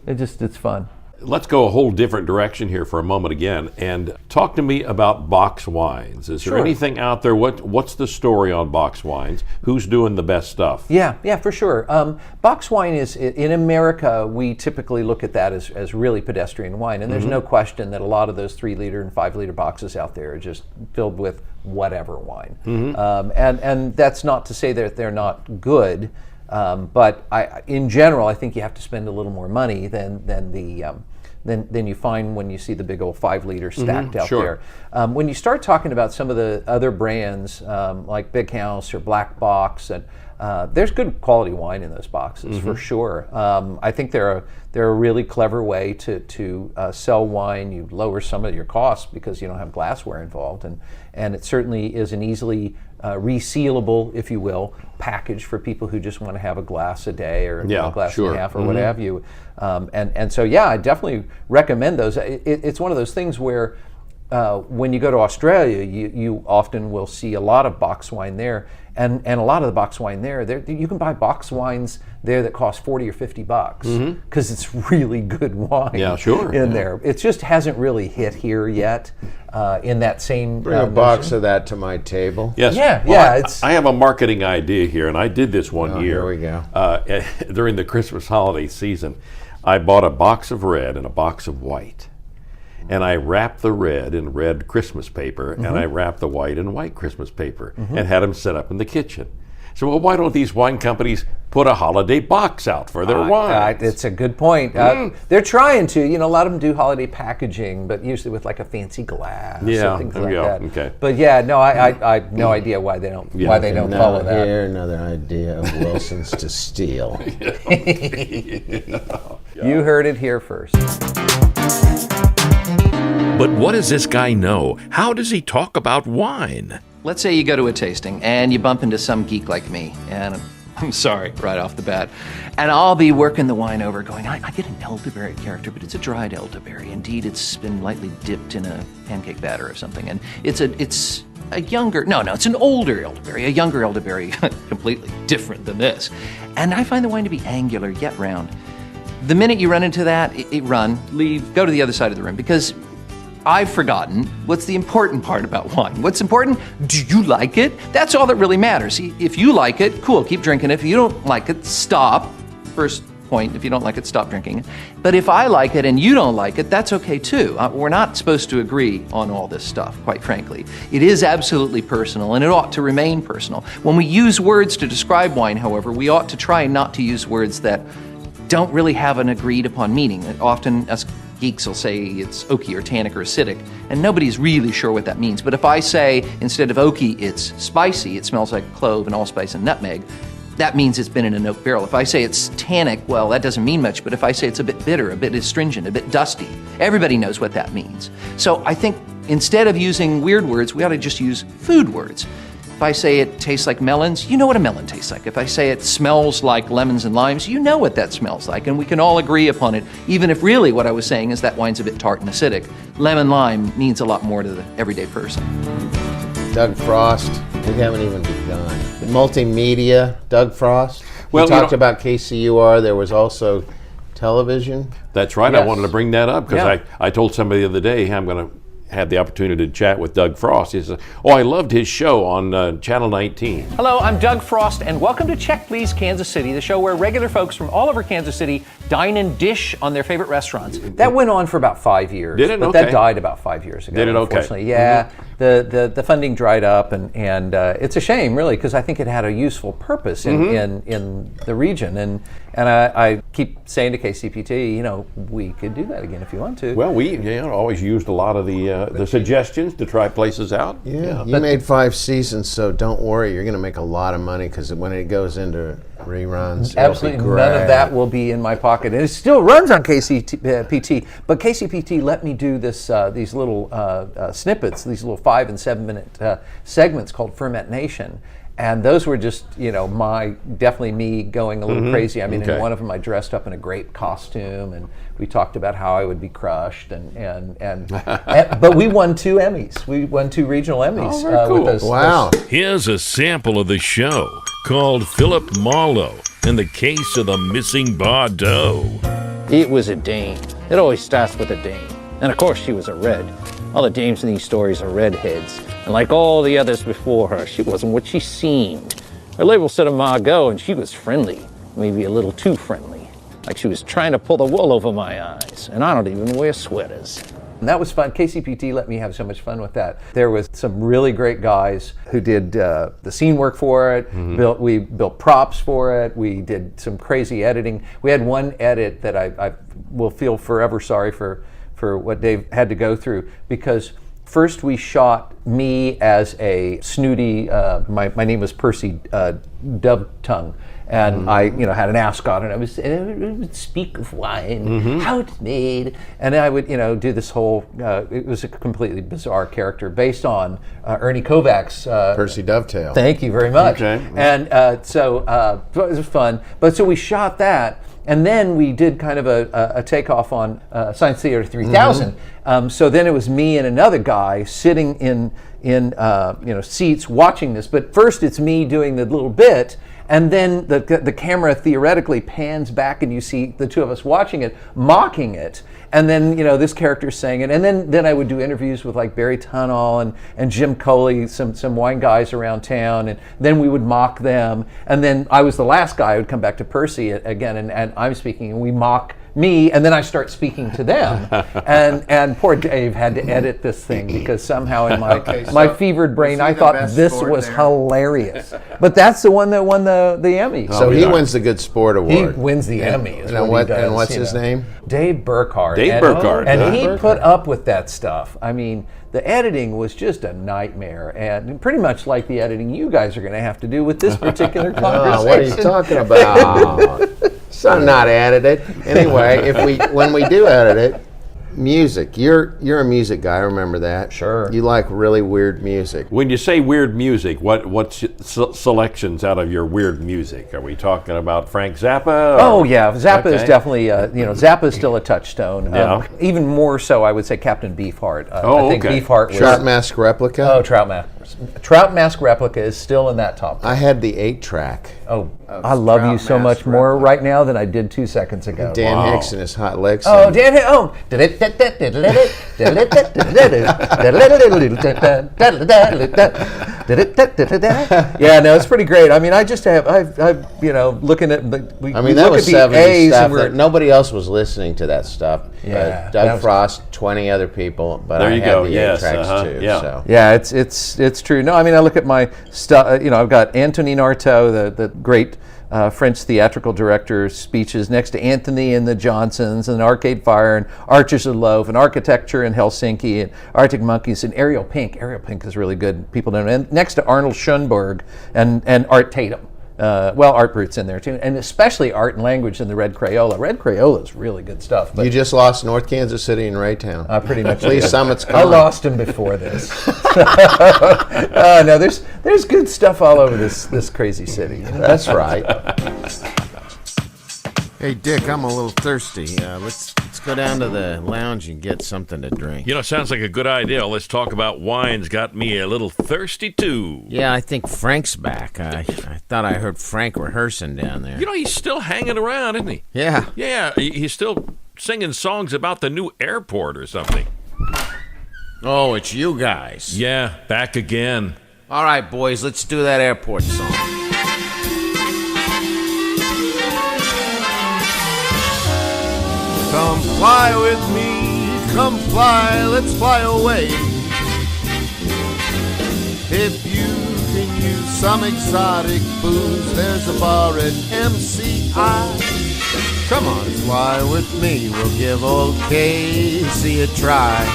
It's fun. Let's go a whole different direction here for a moment again, and talk to me about box wines. Is there anything out there? What's the story on box wines? Who's doing the best stuff? Yeah, for sure. Box wine is, in America, we typically look at that as really pedestrian wine, and there's no question that a lot of those 3-liter and 5-liter boxes out there are just filled with whatever wine. And that's not to say that they're not good. But in general, I think you have to spend a little more money than you find when you see the big old 5-liter stacked out there. When you start talking about some of the other brands like Big House or Black Box, and there's good quality wine in those boxes for sure. I think they're a really clever way to sell wine. You lower some of your costs because you don't have glassware involved, and it certainly is an easily resealable, if you will, package for people who just want to have a glass a day or a glass and a half or what have you. And so, I definitely recommend those. It's one of those things where when you go to Australia, you often will see a lot of box wine there. And a lot of the box wine there, you can buy box wines there that cost $40 or $50 because it's really good wine in there. It just hasn't really hit here yet in that same Bring a box of that to my table. Yes. I have a marketing idea here, and I did this one year. Here we go. During the Christmas holiday season, I bought a box of red and a box of white. And I wrapped the red in red Christmas paper, and I wrapped the white in white Christmas paper, and had them set up in the kitchen. So, why don't these wine companies put a holiday box out for their wines? It's a good point. They're trying to. A lot of them do holiday packaging, but usually with like a fancy glass or things like that. Okay. But I have no idea why they don't follow that. Here, another idea of Wilson's to steal. You heard it here first. But what does this guy know? How does he talk about wine? Let's say you go to a tasting and you bump into some geek like me, and I'm sorry, right off the bat. And I'll be working the wine over going, I get an elderberry character, but it's a dried elderberry. Indeed, it's been lightly dipped in a pancake batter or something. And it's an older elderberry, a younger elderberry, completely different than this. And I find the wine to be angular yet round. The minute you run into that, leave, go to the other side of the room, because I've forgotten what's the important part about wine. What's important? Do you like it? That's all that really matters. If you like it, cool, keep drinking it. If you don't like it, stop. First point, if you don't like it, stop drinking it. But if I like it and you don't like it, that's okay too. We're not supposed to agree on all this stuff, quite frankly. It is absolutely personal, and it ought to remain personal. When we use words to describe wine, however, we ought to try not to use words that don't really have an agreed upon meaning. Often us geeks will say it's oaky or tannic or acidic, and nobody's really sure what that means. But if I say instead of oaky, it's spicy, it smells like clove and allspice and nutmeg, that means it's been in an oak barrel. If I say it's tannic, well, that doesn't mean much. But if I say it's a bit bitter, a bit astringent, a bit dusty, everybody knows what that means. So I think instead of using weird words, we ought to just use food words. If I say it tastes like melons, you know what a melon tastes like. If I say it smells like lemons and limes, you know what that smells like. And we can all agree upon it, even if really what I was saying is that wine's a bit tart and acidic. Lemon-lime means a lot more to the everyday person. Doug Frost, we haven't even begun. Multimedia, Doug Frost. Well, we talked about KCUR. There was also television. That's right. Yes. I wanted to bring that up because I told somebody the other day, hey, I'm going to had the opportunity to chat with Doug Frost. He said, I loved his show on Channel 19. Hello, I'm Doug Frost, and welcome to Check Please Kansas City, the show where regular folks from all over Kansas City dine and dish on their favorite restaurants. That went on for about 5 years. Did it? But Okay. that died about 5 years ago. Did it? Okay. Unfortunately. Yeah. The funding dried up, and it's a shame, really, because I think it had a useful purpose in the region. And I keep saying to KCPT, we could do that again if you want to. Well, we always used a lot of the suggestions to try places out. Yeah, you made 5 seasons, so don't worry. You're going to make a lot of money because when it goes into reruns, absolutely it'll be great. none of that will be in my pocket, and it still runs on KCPT. But KCPT let me do these little snippets, these little 5 and 7 minute segments called Ferment Nation. And those were just, definitely me going a little crazy. I mean, in one of them I dressed up in a grape costume, and we talked about how I would be crushed, but we won 2 Emmys. We won 2 regional Emmys. Very cool. With those, Wow. Here's a sample of the show called Philip Marlowe and the Case of the Missing Bordeaux. It was a dame. It always starts with a dame. And of course she was a red. All the dames in these stories are redheads. And like all the others before her, she wasn't what she seemed. Her label said of Margot, and she was friendly. Maybe a little too friendly. Like she was trying to pull the wool over my eyes. And I don't even wear sweaters. And that was fun. KCPT let me have so much fun with that. There was some really great guys who did the scene work for it. We built props for it. We did some crazy editing. We had one edit that I will feel forever sorry for what Dave had to go through, because first we shot me as a snooty, my name was Percy Dove Tongue, and I had an ascot, and it would speak of wine, how it's made, and I would do this whole, it was a completely bizarre character based on Ernie Kovac's Percy Dovetail. Thank you very much. Okay. And so it was fun. But so we shot that, and then we did kind of a takeoff on Science Theater 3000. So then it was me and another guy sitting in seats watching this. But first it's me doing the little bit, and then the camera theoretically pans back, and you see the two of us watching it, mocking it. And then this character's saying it, and then I would do interviews with like Barry Tunnell and Jim Coley, some wine guys around town, and then we would mock them. And then I was the last guy. I would come back to Percy again, and I'm speaking, and we mock me, and then I start speaking to them. and poor Dave had to edit this thing because somehow in my fevered brain I thought this was hilarious. But that's the one that won the Emmy. So he wins the Good Sport Award. He wins the Emmy. Is what he does, and what's his name? Dave Burkhardt. Dave Burkhardt. And he put up with that stuff. I mean, the editing was just a nightmare, and pretty much like the editing you guys are going to have to do with this particular conversation. What are you talking about? So I'm not edited. Anyway, when we do edit it, music. You're a music guy. I remember that. Sure. You like really weird music. When you say weird music, what's selections out of your weird music? Are we talking about Frank Zappa? Oh yeah, Zappa is definitely Zappa is still a touchstone. Even more so, I would say Captain Beefheart. I think Beefheart was Trout Mask Replica. Oh, Trout Mask Replica is still in that top 10. I had the 8-track. Oh, I love you so much more right now than I did 2 seconds ago. Dan Hicks and his Hot Legs. Oh, Dan Hicks. Oh. Yeah, no, it's pretty great. I mean, I've looking at. That was 70s stuff. Nobody else was listening to that stuff. Yeah, Doug Frost, 20 other people, but I had the 8 tracks too. Yeah. So. Yeah, it's true. No, I mean, I look at my stuff. I've got Antonin Artaud, the great French theatrical director's speeches next to Anthony and the Johnsons and Arcade Fire and Archers of Loaf and Architecture in Helsinki and Arctic Monkeys and Ariel Pink. Ariel Pink is really good. People don't know. And next to Arnold Schoenberg and Art Tatum. Art Brut's in there too, and especially Art and Language in the Red Crayola. Red Crayola is really good stuff. But you just lost North Kansas City and Raytown. Pretty much. Lee Summit's gone. I lost him before this. No, there's good stuff all over this crazy city. That's right. Hey Dick, I'm a little thirsty. Let's go down to the lounge and get something to drink. Sounds like a good idea. Let's talk about wine's got me a little thirsty too. Yeah, I think Frank's back. I thought I heard Frank rehearsing down there. He's still hanging around, isn't he? Yeah. Yeah, he's still singing songs about the new airport or something. Oh, it's you guys. Yeah, back again. All right, boys, let's do that airport song. Come fly with me, come fly, let's fly away. If you can use some exotic booze, there's a bar at MCI. Come on, fly with me, we'll give old Casey a try.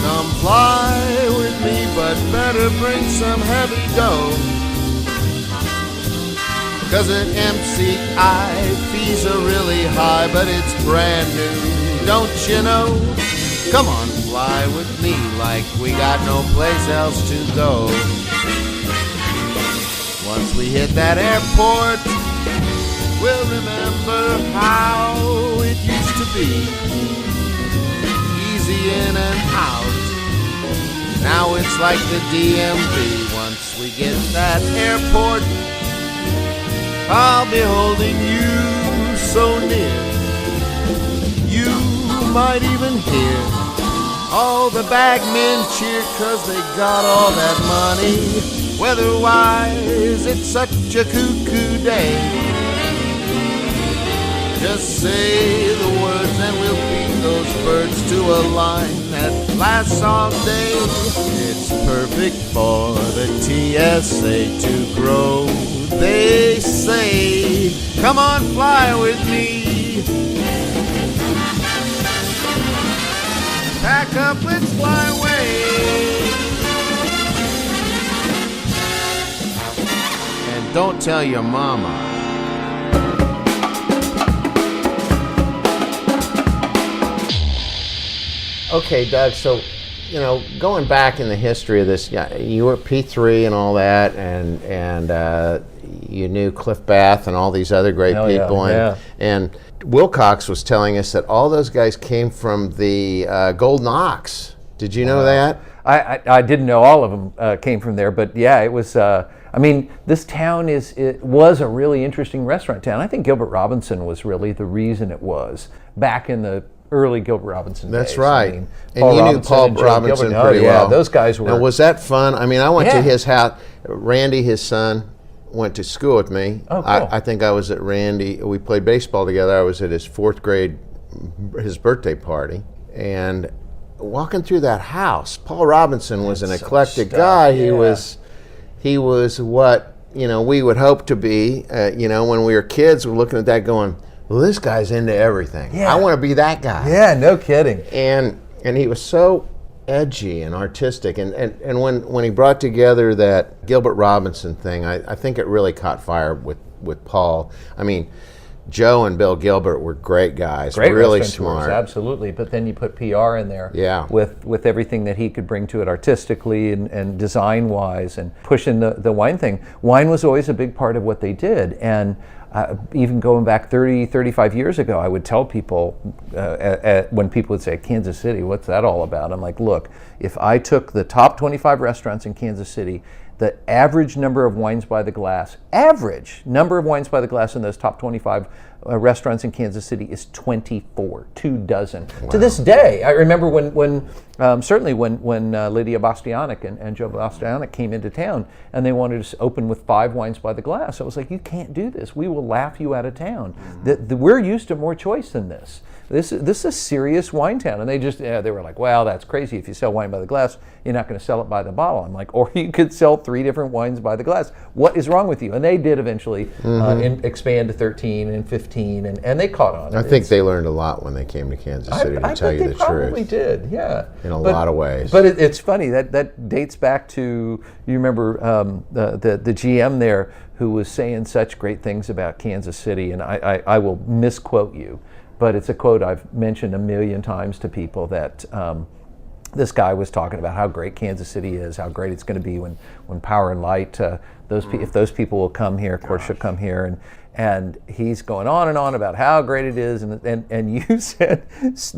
Come fly with me, but better bring some heavy dough. 'Cause at MCI, fees are really high, but it's brand new, don't you know? Come on, fly with me like we got no place else to go. Once we hit that airport, we'll remember how it used to be. Easy in and out, now it's like the DMV. Once we get that airport, I'll be holding you so near. You might even hear all the bagmen cheer 'cause they got all that money. Weather-wise, it's such a cuckoo day. Just say the words and we'll beat those birds to a line that lasts all day. It's perfect for the TSA to grow. They say, come on, fly with me. Pack up, let's fly away. And don't tell your mama. Okay, Doug, so, going back in the history of this, you were at P3 and all that, and you knew Cliff Bath and all these other great people. And Wilcox was telling us that all those guys came from the Golden Ox. Did you know that? I didn't know all of them came from there, but yeah, it was. This town was a really interesting restaurant town. I think Gilbert Robinson was really the reason it was back in the early Gilbert Robinson days. That's right. And you knew Paul Robinson pretty well. Yeah, those guys were. Now, was that fun? I went to his house. Randy, his son, went to school with me. Oh, cool. I think I was at Randy. We played baseball together. I was at his 4th grade, his birthday party, and walking through that house, Paul Robinson was an eclectic guy. Yeah. He was what we would hope to be. When we were kids, we're looking at that, going, "Well, this guy's into everything. Yeah. I want to be that guy." Yeah, no kidding. And he was so edgy and artistic, and when he brought together that Gilbert Robinson thing, I think it really caught fire with Paul. Joe and Bill Gilbert were great guys, Great really restaurateurs, smart. absolutely. But then you put PR in there, with everything that he could bring to it artistically and design wise, and pushing the wine thing. Wine was always a big part of what they did, and even going back 30, 35 years ago, I would tell people, when people would say, Kansas City, what's that all about? I'm like, look, if I took the top 25 restaurants in Kansas City, the average number of wines by the glass, in those top 25 restaurants in Kansas City is 24, 24. Wow. To this day, I remember certainly when Lydia Bastianic and Joe Bastianic came into town and they wanted to open with 5 wines by the glass. I was like, you can't do this. We will laugh you out of town. We're used to more choice than this. This is a serious wine town. And they were like, well, that's crazy. If you sell wine by the glass, you're not going to sell it by the bottle. I'm like, or you could sell 3 different wines by the glass. What is wrong with you? And they did eventually expand to 13 and 15, and they caught on. I think they learned a lot when they came to Kansas City, to tell you the truth. They probably did, yeah. In a lot of ways. But it's funny, that dates back to, you remember the GM there who was saying such great things about Kansas City, and I will misquote you, but it's a quote I've mentioned a million times to people, that this guy was talking about how great Kansas City is, how great it's going to be when Power and Light, if those people will come here, of course, should come here, and he's going on and on about how great it is, and you said,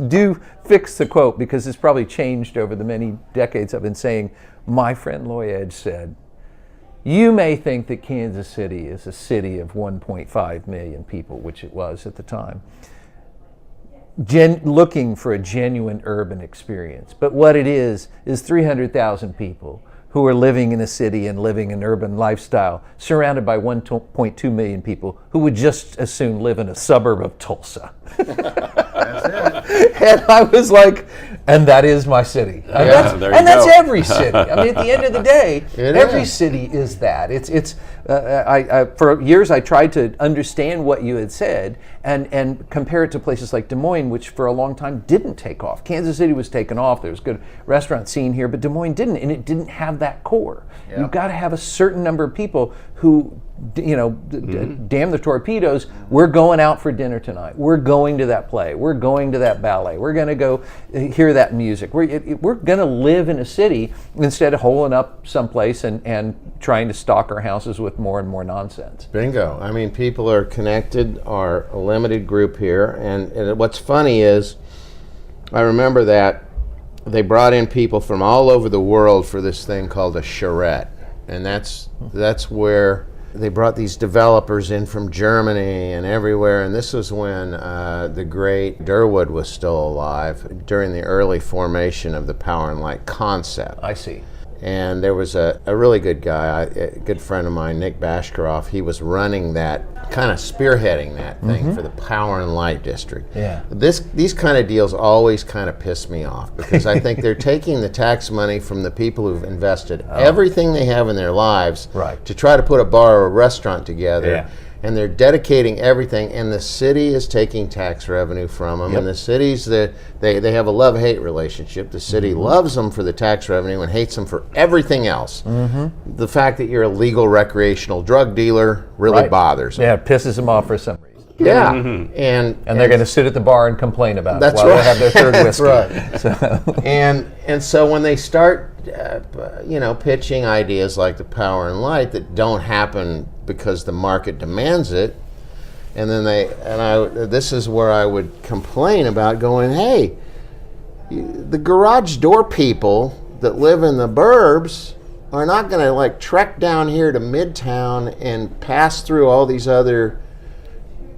do fix the quote, because it's probably changed over the many decades I've been saying. My friend Loy Edge said, you may think that Kansas City is a city of 1.5 million people, which it was at the time, looking for a genuine urban experience. But what it is 300,000 people who are living in a city and living an urban lifestyle, surrounded by 1.2 million people who would just as soon live in a suburb of Tulsa. That's it. And I was like, and that is my city. That's every city. I mean, at the end of the day, every city is that. For years I tried to understand what you had said and compare it to places like Des Moines, which for a long time didn't take off. Kansas City was taken off. There was a good restaurant scene here, but Des Moines didn't, and it didn't have that core. Yep. You've got to have a certain number of people who, damn the torpedoes, we're going out for dinner tonight. We're going to that play. We're going to that ballet. We're going to go hear that music. We're going to live in a city instead of holing up someplace and trying to stock our houses with more and more nonsense. Bingo. I mean, people are connected, are a limited group here. And what's funny is, I remember that they brought in people from all over the world for this thing called a charrette. And that's where they brought these developers in from Germany and everywhere, and this was when the great Durwood was still alive, during the early formation of the Power and Light concept. I see. And there was a really good guy, a good friend of mine, Nick Bashkaroff. He was running that, kind of spearheading that thing for the Power and Light district. Yeah. These kind of deals always kind of piss me off, because I think they're taking the tax money from the people who've invested everything they have in their lives to try to put a bar or a restaurant together. Yeah. And they're dedicating everything, and the city is taking tax revenue from them. Yep. And the cities, they have a love-hate relationship. The city loves them for the tax revenue and hates them for everything else. The fact that you're a legal recreational drug dealer really bothers them. Yeah, it pisses them off for some reason. Yeah, and they're going to sit at the bar and complain about it while they have their third whiskey. That's right. And so when they start, pitching ideas like the Power and Light that don't happen because the market demands it, and then this is where I would complain about going, hey, the garage door people that live in the burbs are not going to trek down here to Midtown and pass through all these other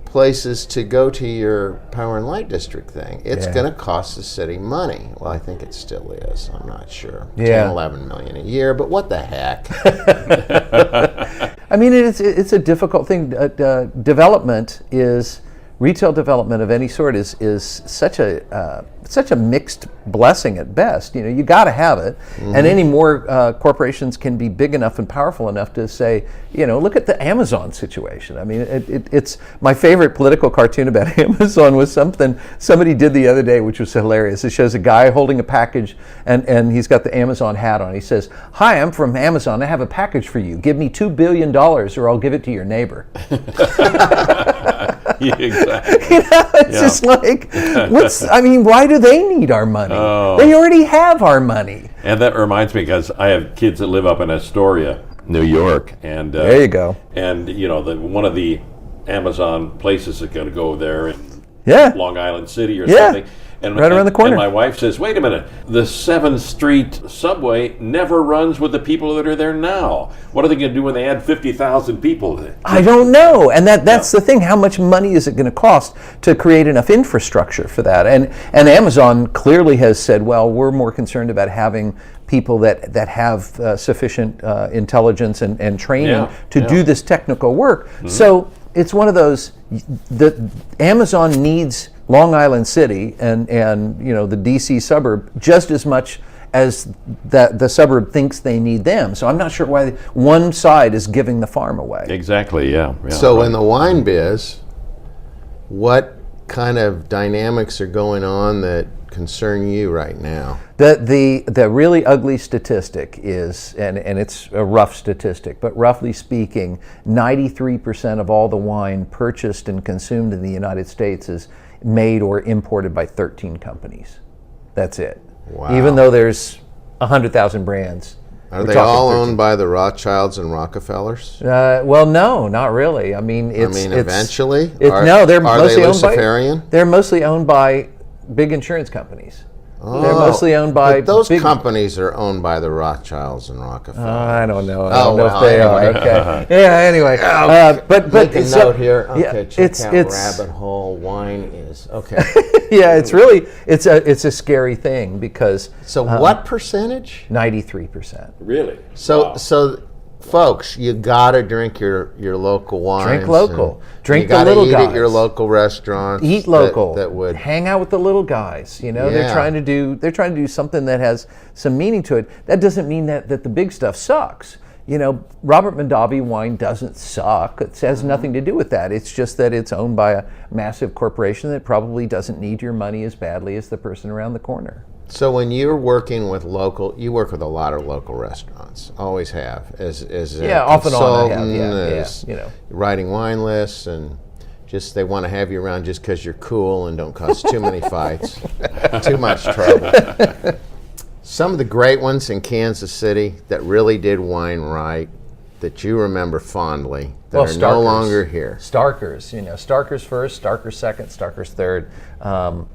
places to go to your Power and Light district thing. It's going to cost the city money. Well, I think it still is. I'm not sure. 10, 11 million a year, but what the heck? I mean, it's a difficult thing. Retail development of any sort is such a mixed blessing at best. You got to have it, and any more corporations can be big enough and powerful enough to say, look at the Amazon situation. I mean, it's my favorite political cartoon about Amazon was something somebody did the other day, which was hilarious. It shows a guy holding a package, and he's got the Amazon hat on. He says, "Hi, I'm from Amazon. I have a package for you. Give me $2 billion, or I'll give it to your neighbor." Exactly. It's just like, why do they need our money? Oh. They already have our money. And that reminds me, because I have kids that live up in Astoria, New York, and there you go. And one of the Amazon places is going to go there in Long Island City or something. And, right around the corner. And my wife says, wait a minute, the 7th Street subway never runs with the people that are there now. What are they going to do when they add 50,000 people there? I don't know. And that's the thing. How much money is it going to cost to create enough infrastructure for that? And Amazon clearly has said, well, we're more concerned about having people that have sufficient intelligence and training to do this technical work. Mm-hmm. So it's one of those, Amazon needs Long Island City and the DC suburb just as much as the suburb thinks they need them. So I'm not sure why one side is giving the farm away. Exactly, yeah. So in the wine biz, what kind of dynamics are going on that concern you right now? The really ugly statistic is, and it's a rough statistic, but roughly speaking, 93% of all the wine purchased and consumed in the United States is made or imported by 13 companies. That's it. Wow. Even though there's 100,000 brands. Are they all owned by the Rothschilds and Rockefellers? Well, no, not really. I mean, eventually? They're mostly Luciferian? They're mostly owned by big insurance companies. They're mostly owned by. But those companies are owned by the Rothschilds and Rockefellers. I don't know. I don't know if they are. Okay. Anyway. But make a note here. Okay. Check out rabbit hole. Wine is okay. Yeah, it's really it's a scary thing because. So what percentage? 93%. Really? So. Folks, you gotta drink your local wines. Drink local. Drink the little guys. You gotta eat at your local restaurants. Eat local. That would hang out with the little guys. They're trying to do something that has some meaning to it. That doesn't mean that the big stuff sucks. Robert Mondavi wine doesn't suck. It has nothing to do with that. It's just that it's owned by a massive corporation that probably doesn't need your money as badly as the person around the corner. So when you're working with you work with a lot of local restaurants. Always have, as a off and on I have, writing wine lists, and just they want to have you around just because you're cool and don't cause too many fights, too much trouble. Some of the great ones in Kansas City that really did wine right, that you remember fondly, that are no longer here. Starkers, Starkers first, Starkers second, Starkers third.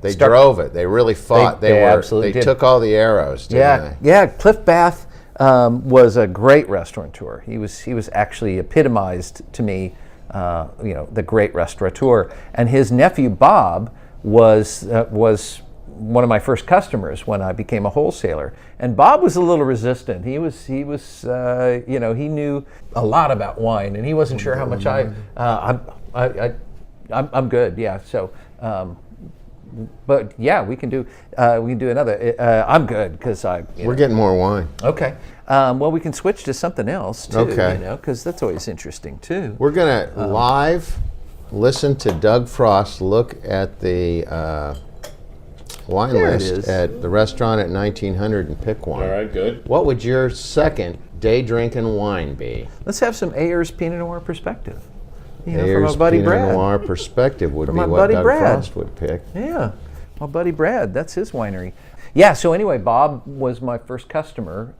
They drove it. They really fought. They absolutely did. Took all the arrows, didn't they? Yeah. Cliff Bath was a great restaurateur. He was actually epitomized to me, the great restaurateur. And his nephew Bob was one of my first customers when I became a wholesaler. And Bob was a little resistant. He was he knew a lot about wine, and he wasn't sure how much I'm good. Yeah. So, but yeah, we can do another. I'm good because we're getting more wine. Okay. Well, we can switch to something else too. Okay. Because that's always interesting too. We're gonna live listen to Doug Frost look at the wine list at the restaurant at 1900 and pick one. All right, good. What would your second day drinking wine be? Let's have some Ayers Pinot Noir perspective. Ayers from our buddy Pinot Brad. Noir perspective would from be my what buddy Doug Brad. Frost would pick. Yeah, my buddy Brad. That's his winery. Yeah. So anyway, Bob was my first customer.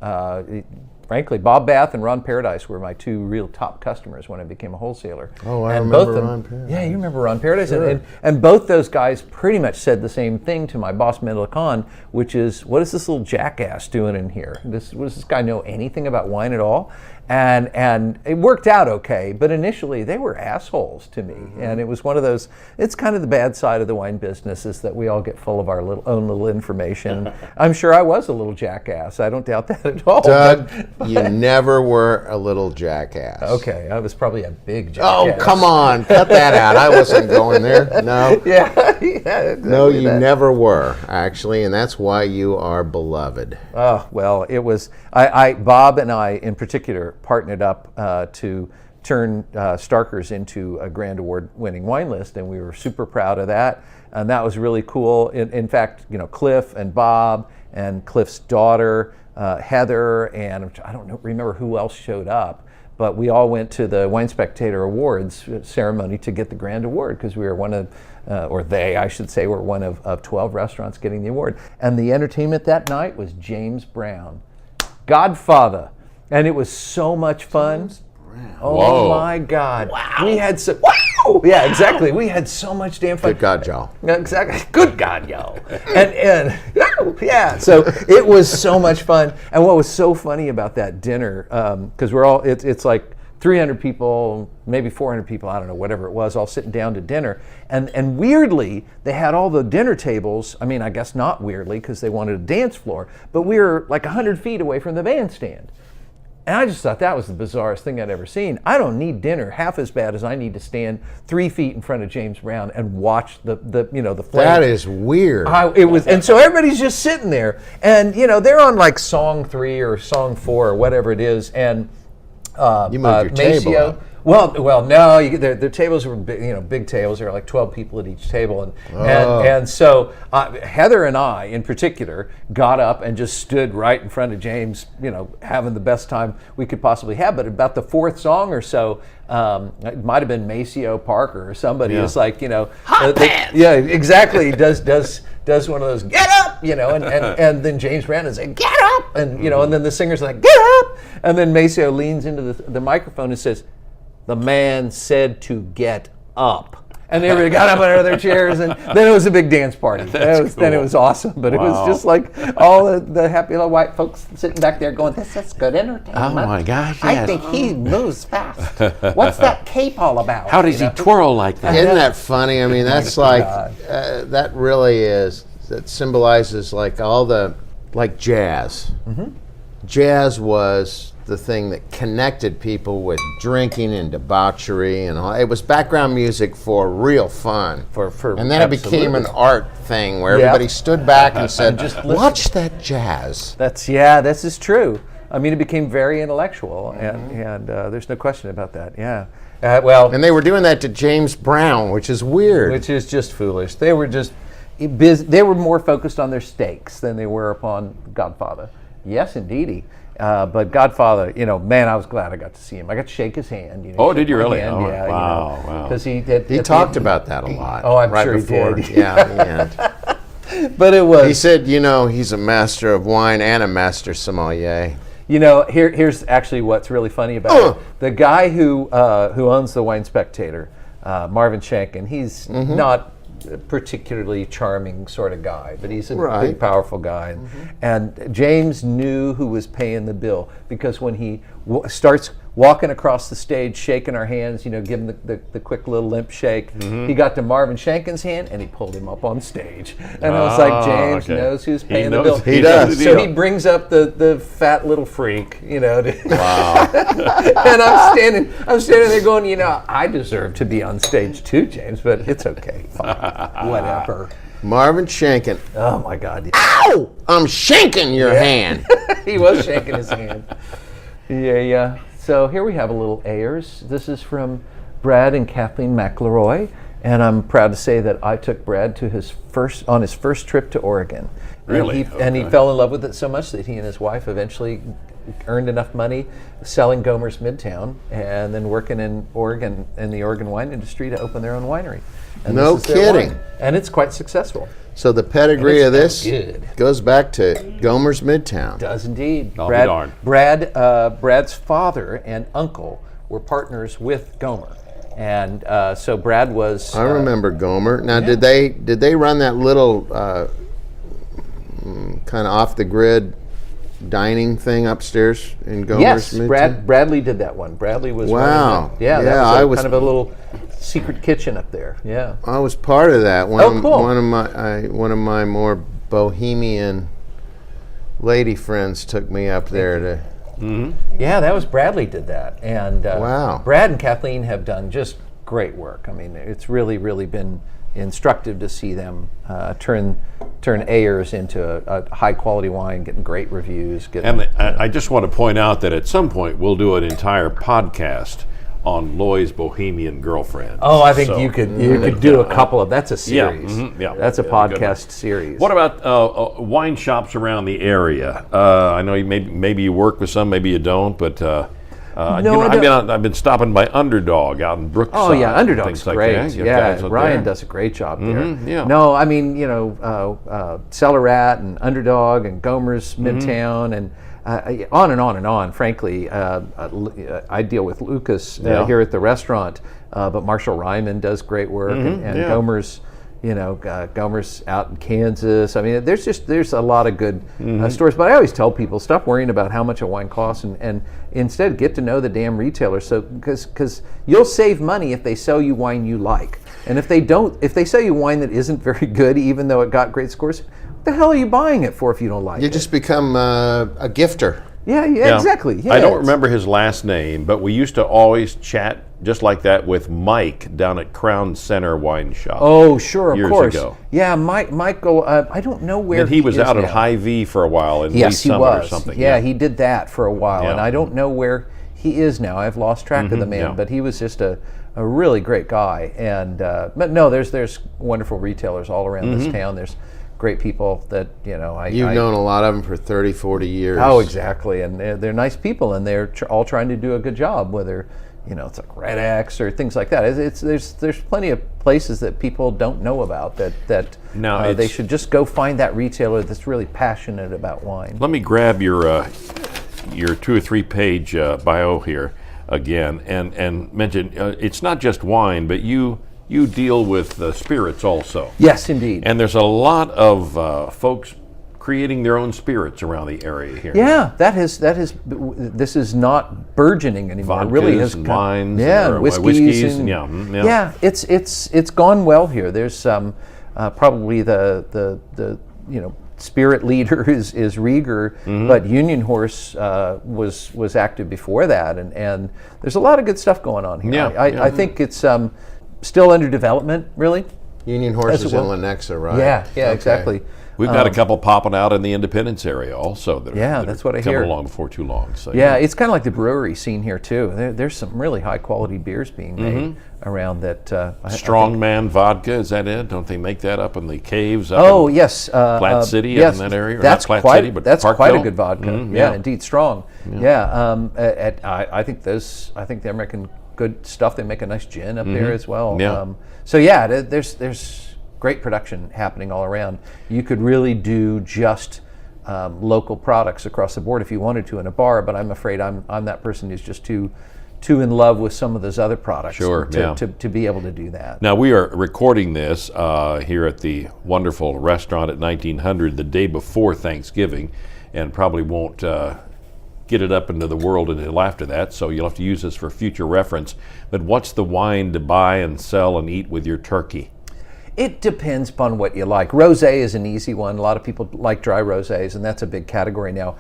Frankly, Bob Bath and Ron Paradise were my two real top customers when I became a wholesaler. Oh, I remember Ron Paradise. Yeah, you remember Ron Paradise. Sure. And both those guys pretty much said the same thing to my boss, Mendel Khan, which is, what is this little jackass doing in here? Does this guy know anything about wine at all? And it worked out okay, but initially they were assholes to me. Mm-hmm. And it was one of those, it's kind of the bad side of the wine business is that we all get full of our own little information. I'm sure I was a little jackass. I don't doubt that at all. Doug, you never were a little jackass. Okay, I was probably a big jackass. Oh, come on, cut that out. I wasn't going there. No. Yeah, exactly. No, you never were, actually, and that's why you are beloved. Oh, well, it was, Bob and I in particular partnered up to turn Starkers into a Grand Award-winning wine list, and we were super proud of that. And that was really cool. In fact, Cliff and Bob and Cliff's daughter, Heather, and I don't remember who else showed up, but we all went to the Wine Spectator Awards ceremony to get the grand award because we were one of, or they, I should say, were one of 12 restaurants getting the award. And the entertainment that night was James Brown, Godfather, and it was so much fun. Oh Whoa. my God! Wow. We had so yeah, exactly. We had so much damn fun. Good God, y'all. Exactly. Good God, y'all. And yeah, so it was so much fun. And what was so funny about that dinner, because we're all it's like 300 people, maybe 400 people, I don't know, whatever it was, all sitting down to dinner. And weirdly, they had all the dinner tables. I mean, I guess not weirdly because they wanted a dance floor, but we were like 100 feet away from the bandstand. And I just thought that was the bizarrest thing I'd ever seen. I don't need dinner half as bad as I need to stand 3 feet in front of James Brown and watch the flame. That is weird. And so everybody's just sitting there, and they're on like song 3 or song 4 or whatever it is, and you moved your table up. Well, no. Their tables were big tables. There were like 12 people at each table, and so Heather and I, in particular, got up and just stood right in front of James, having the best time we could possibly have. But about the 4th song or so, it might have been Maceo Parker or somebody. Yeah. It's like Hot pants. Yeah, exactly. Does one of those get up, and then James Brown is like get up, and and then the singer's like get up, and then Maceo leans into the microphone and says, "The man said to get up." And everybody got up out of their chairs, and then it was a big dance party. Then it was awesome, but it was just like all the happy little white folks sitting back there going, "This is good entertainment. Oh my gosh, I yes. think he moves fast. What's that cape all about?" How does he twirl like that? Isn't that funny? I mean, that's like, that really is, that symbolizes like all the, like jazz. Mm-hmm. Jazz was the thing that connected people with drinking and debauchery and all. It was background music for real fun. And then it became an art thing where everybody stood back and said, watch that jazz. This is true. I mean, it became very intellectual, and there's no question about that. Yeah. And they were doing that to James Brown, which is weird. Which is just foolish. They were just they were more focused on their steaks than they were upon Godfather. Yes, indeedy. But Godfather, man, I was glad I got to see him. I got to shake his hand. Oh, did you really? Hand, Oh, yeah, wow. Because he talked about that a lot. Oh, I'm right sure before, he did. Yeah, the end. But it was. He said, he's a master of wine and a master sommelier. Here's actually what's really funny about it. The guy who owns the Wine Spectator, Marvin Shankin, he's not a particularly charming sort of guy, but he's a big, powerful guy. And James knew who was paying the bill, because when he starts walking across the stage, shaking our hands, give him the quick little limp shake, he got to Marvin Shankin's hand and he pulled him up on stage. And I was like, James knows who's paying the bill. He does. So he brings up the fat little freak, Wow. And I'm standing there going, I deserve to be on stage too, James, but it's okay. Fine. Whatever. Marvin Shankin. Oh my God. Ow! I'm shanking your hand. He was shaking his hand. Yeah. So here we have a little Ayers. This is from Brad and Kathleen McElroy, and I'm proud to say that I took Brad to his first trip to Oregon. Really? And he fell in love with it so much that he and his wife eventually earned enough money selling Gomer's Midtown and then working in Oregon, in the Oregon wine industry, to open their own winery. And No this is their kidding. wine. And it's quite successful. So the pedigree of this good. goes back to Gomer's Midtown. Does indeed. I'll be darned. Brad's father and uncle were partners with Gomer, and so Brad was. I remember Gomer. Now, did they run that little kind of off the grid dining thing upstairs in Gomer's Midtown? Yes, Bradley did that one. Bradley was. Wow. That was kind of a little secret kitchen up there. Yeah. I was part of that. Cool. One of my more bohemian lady friends took me up there to. Mm-hmm. Yeah, that was Bradley did that, and wow. Brad and Kathleen have done just great work. I mean, it's really been instructive to see them turn Ayers into a high quality wine, getting great reviews. I just want to point out that at some point we'll do an entire podcast on Loy's Bohemian Girlfriend. Oh, I think you could do a couple of. That's a series. Yeah, that's a podcast series. What about wine shops around the area? I know maybe you work with some, maybe you don't, but I've been stopping by Underdog out in Brookside. Oh yeah, Underdog's things great. Like that. Yeah, Ryan does a great job there. Yeah. No, I mean, Cellar Rat and Underdog and Gomer's Midtown and on and on and on. Frankly, I deal with Lucas here at the restaurant, but Marshall Ryman does great work, and Gomer's. Gomer's out in Kansas. I mean, there's a lot of good stores. But I always tell people, stop worrying about how much a wine costs, and instead get to know the damn retailer. So because you'll save money if they sell you wine you like, and if they sell you wine that isn't very good, even though it got great scores, what the hell are you buying it for if you don't like it? You just become a gifter. Yeah, exactly. Yeah, I don't remember his last name, but we used to always chat just like that with Mike down at Crown Center Wine Shop. Oh, sure, of course. Years ago. Yeah, Michael, I don't know where he was out now. at Hy-Vee for a while in Lee Yes, he Summit was. or something. Yeah, he did that for a while, Yeah. and I don't know where he is now. I've lost track of the man, but he was just a really great guy. And but no, there's wonderful retailers all around this town. There's great people that You've known a lot of them for 30, 40 years. Oh, exactly, and they're nice people, and they're all trying to do a good job. Whether it's like Red X or things like that. There's plenty of places that people don't know about that they should just go find that retailer that's really passionate about wine. Let me grab your 2 or 3 page bio here again and mention it's not just wine, but you deal with spirits also. Yes, indeed. And there's a lot of folks creating their own spirits around the area here. Yeah, this is not burgeoning anymore. Vodkas it really has and wines, and whiskeys and it's gone well here. There's probably the spirit leader is Rieger, but Union Horse was active before that, and there's a lot of good stuff going on here. I think it's still under development, really. Union Horse is in Lenexa, right? Yeah, Okay. exactly. We've got a couple popping out in the Independence area also. That's what I coming hear. along before too long. So, it's kind of like the brewery scene here too. There's some really high quality beers being made around that. Strongman vodka, is that it? Don't they make that up in the caves? Yes, Platte City yes, in that area. Or that's not Platte quite. City, but that's Parkville? quite a good vodka. Yeah. Indeed, strong. I think they're making good stuff. They make a nice gin up there as well. Yeah. There's great production happening all around. You could really do just local products across the board if you wanted to in a bar, but I'm afraid I'm that person who's just too in love with some of those other products to be able to do that. Now, we are recording this here at the wonderful restaurant at 1900 the day before Thanksgiving, and probably won't get it up into the world until after that, so you'll have to use this for future reference. But what's the wine to buy and sell and eat with your turkey? It depends upon what you like. Rosé is an easy one. A lot of people like dry rosés, and that's a big category now.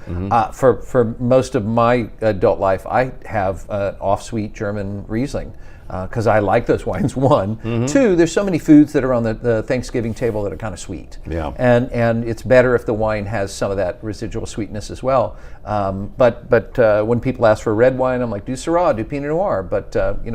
For most of my adult life, I have off-sweet German Riesling because I like those wines. One, two. There's so many foods that are on the Thanksgiving table that are kind of sweet. Yeah. And it's better if the wine has some of that residual sweetness as well. But when people ask for red wine, I'm like, do Syrah, do Pinot Noir, but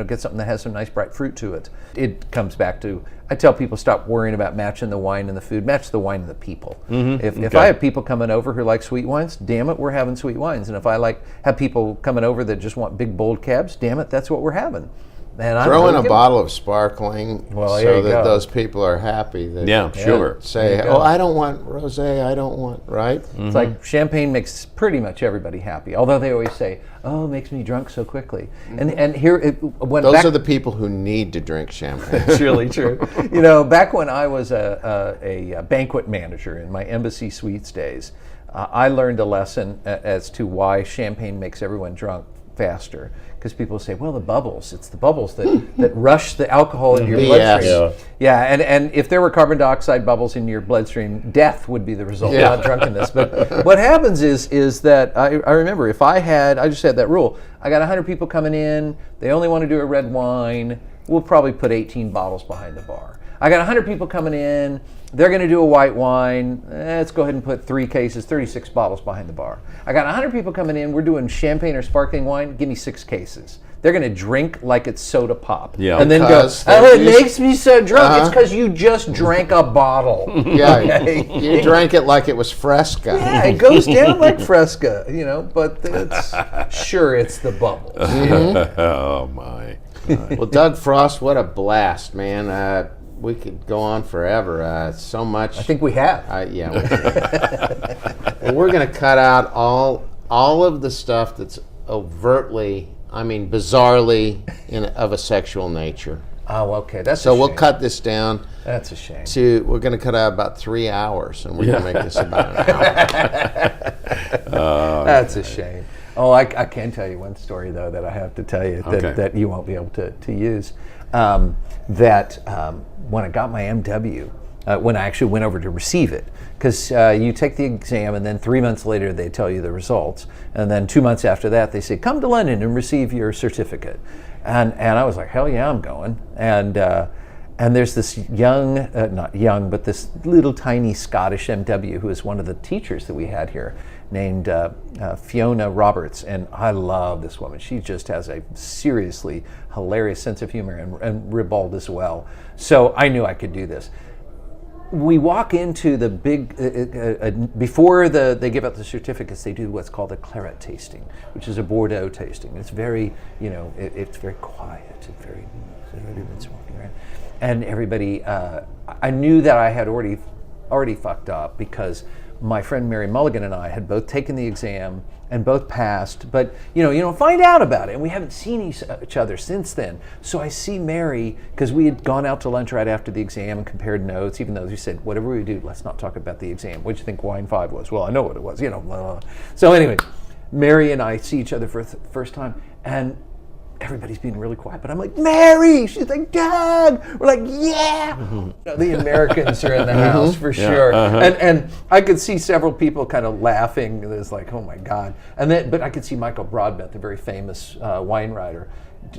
get something that has some nice bright fruit to it. It comes back to, I tell people, stop worrying about matching the wine and the food, match the wine and the people. If I have people coming over who like sweet wines, damn it, we're having sweet wines. And if I have people coming over that just want big bold cabs, damn it, that's what we're having. And throw in a bottle of sparkling so that those people are happy. Sure. Say, I don't want rosé, I don't want, right? It's like champagne makes pretty much everybody happy, although they always say, it makes me drunk so quickly. And here, those are the people who need to drink champagne. It's really true. Back when I was a banquet manager in my Embassy Suites days, I learned a lesson as to why champagne makes everyone drunk faster. Because people say, well, the bubbles. It's the bubbles that rush the alcohol into your bloodstream. Yeah, and if there were carbon dioxide bubbles in your bloodstream, death would be the result, not drunkenness. But what happens is that I remember I just had that rule. I got 100 people coming in. They only want to do a red wine. We'll probably put 18 bottles behind the bar. I got 100 people coming in. They're going to do a white wine. Let's go ahead and put 3 cases, 36 bottles behind the bar. I got 100 people coming in. We're doing champagne or sparkling wine. Give me 6 cases. they're going to drink like it's soda pop. Yeah. And then go, oh, it makes me so drunk. It's because you just drank a bottle. Yeah, you drank it like it was Fresca. Yeah, it goes down like Fresca, but it's the bubbles. Oh, my. Well, Doug Frost, what a blast, man. We could go on forever. So much. I think we have. Yeah. Well, we're going to cut out all of the stuff that's overtly, bizarrely of a sexual nature. Oh, okay. That's so we'll cut this down. That's a shame. We're going to cut out about 3 hours, and we're going to make this about an hour. That's a shame. Oh, I can tell you one story though that I have to tell you that you won't be able to use. When I got my MW, when I actually went over to receive it, because you take the exam and then 3 months later they tell you the results, and then 2 months after that they say, come to London and receive your certificate. And I was like, hell yeah, I'm going. And there's this not young, but this little tiny Scottish MW who is one of the teachers that we had here, named Fiona Roberts. And I love this woman. She just has a seriously hilarious sense of humor and ribald as well. So I knew I could do this. We walk into the big, before they give out the certificates, they do what's called a claret tasting, which is a Bordeaux tasting. It's very, it's very quiet. It's very, everybody's walking around. And everybody, I knew that I had already fucked up because my friend Mary Mulligan and I had both taken the exam and both passed, but you don't find out about it, and we haven't seen each other since then. So I see Mary, because we had gone out to lunch right after the exam and compared notes, even though she said, whatever we do, let's not talk about the exam. What'd you think Wine 5 was? Well, I know what it was, blah, blah. So anyway, Mary and I see each other for the first time, and everybody's being really quiet, but I'm like, Mary! She's like, Doug! We're like, yeah! Mm-hmm. The Americans are in the house for sure. And I could see several people kind of laughing. It was like, oh my God. But I could see Michael Broadbent, the very famous wine writer,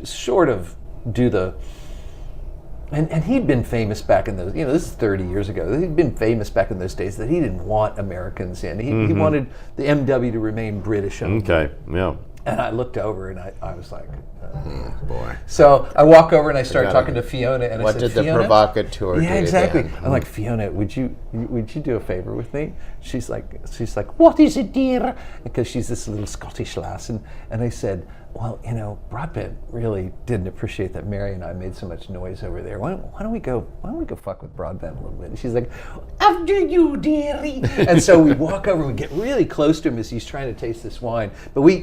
sort of do the... And he'd been famous back in those, this is 30 years ago. He'd been famous back in those days that he didn't want Americans in. He wanted the MW to remain British only. Okay, yeah. And I looked over and I was like, boy. So I walk over and I start talking to Fiona, and I said, what did the Fiona? provocateur do? Yeah, exactly. Again? I'm like, Fiona, would you do a favor with me? She's like, what is it, dear? Because she's this little Scottish lass, and I said, well, Broadbent really didn't appreciate that Mary and I made so much noise over there. Why don't we go fuck with Broadbent a little bit? And she's like, after you, dearie. And so we walk over and we get really close to him as he's trying to taste this wine. But we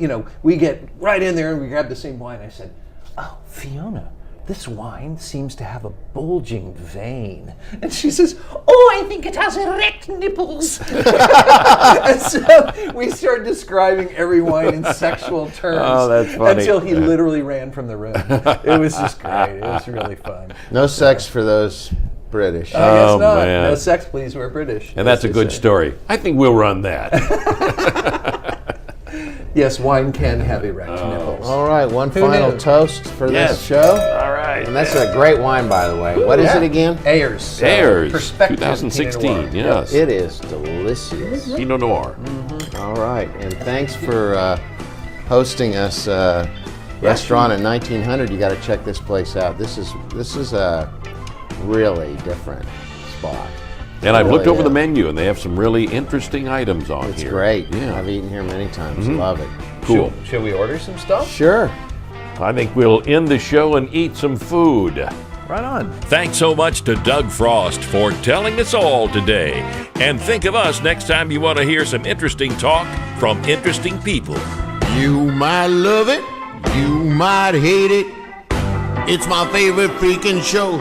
get right in there and we grab the same wine. I said, oh, Fiona, this wine seems to have a bulging vein. And she says, oh, I think it has erect nipples. And so we start describing every wine in sexual terms. Oh, that's funny. Until he literally ran from the room. It was just great. It was really fun. No sex for those British. I guess not. Man. No sex, please. We're British. And that's a good story. I think we'll run that. Yes, wine can have erect nipples. All right, one final toast for this show. All right. And that's a great wine, by the way. What is it again? Ayers. Ayers, Perspective 2016, yes. It is delicious. Pinot Noir. All right, and thanks for hosting us. Restaurant at 1900. You got to check this place out. This is a really different spot. And I've looked over the menu, and they have some really interesting items on It's here. great. Yeah. I've eaten here many times. Love it. Cool. Shall we order some stuff? Sure. I think we'll end the show and eat some food. Right on. Thanks so much to Doug Frost for telling us all today. And think of us next time you want to hear some interesting talk from interesting people. You might love it, you might hate it. It's my favorite freaking show.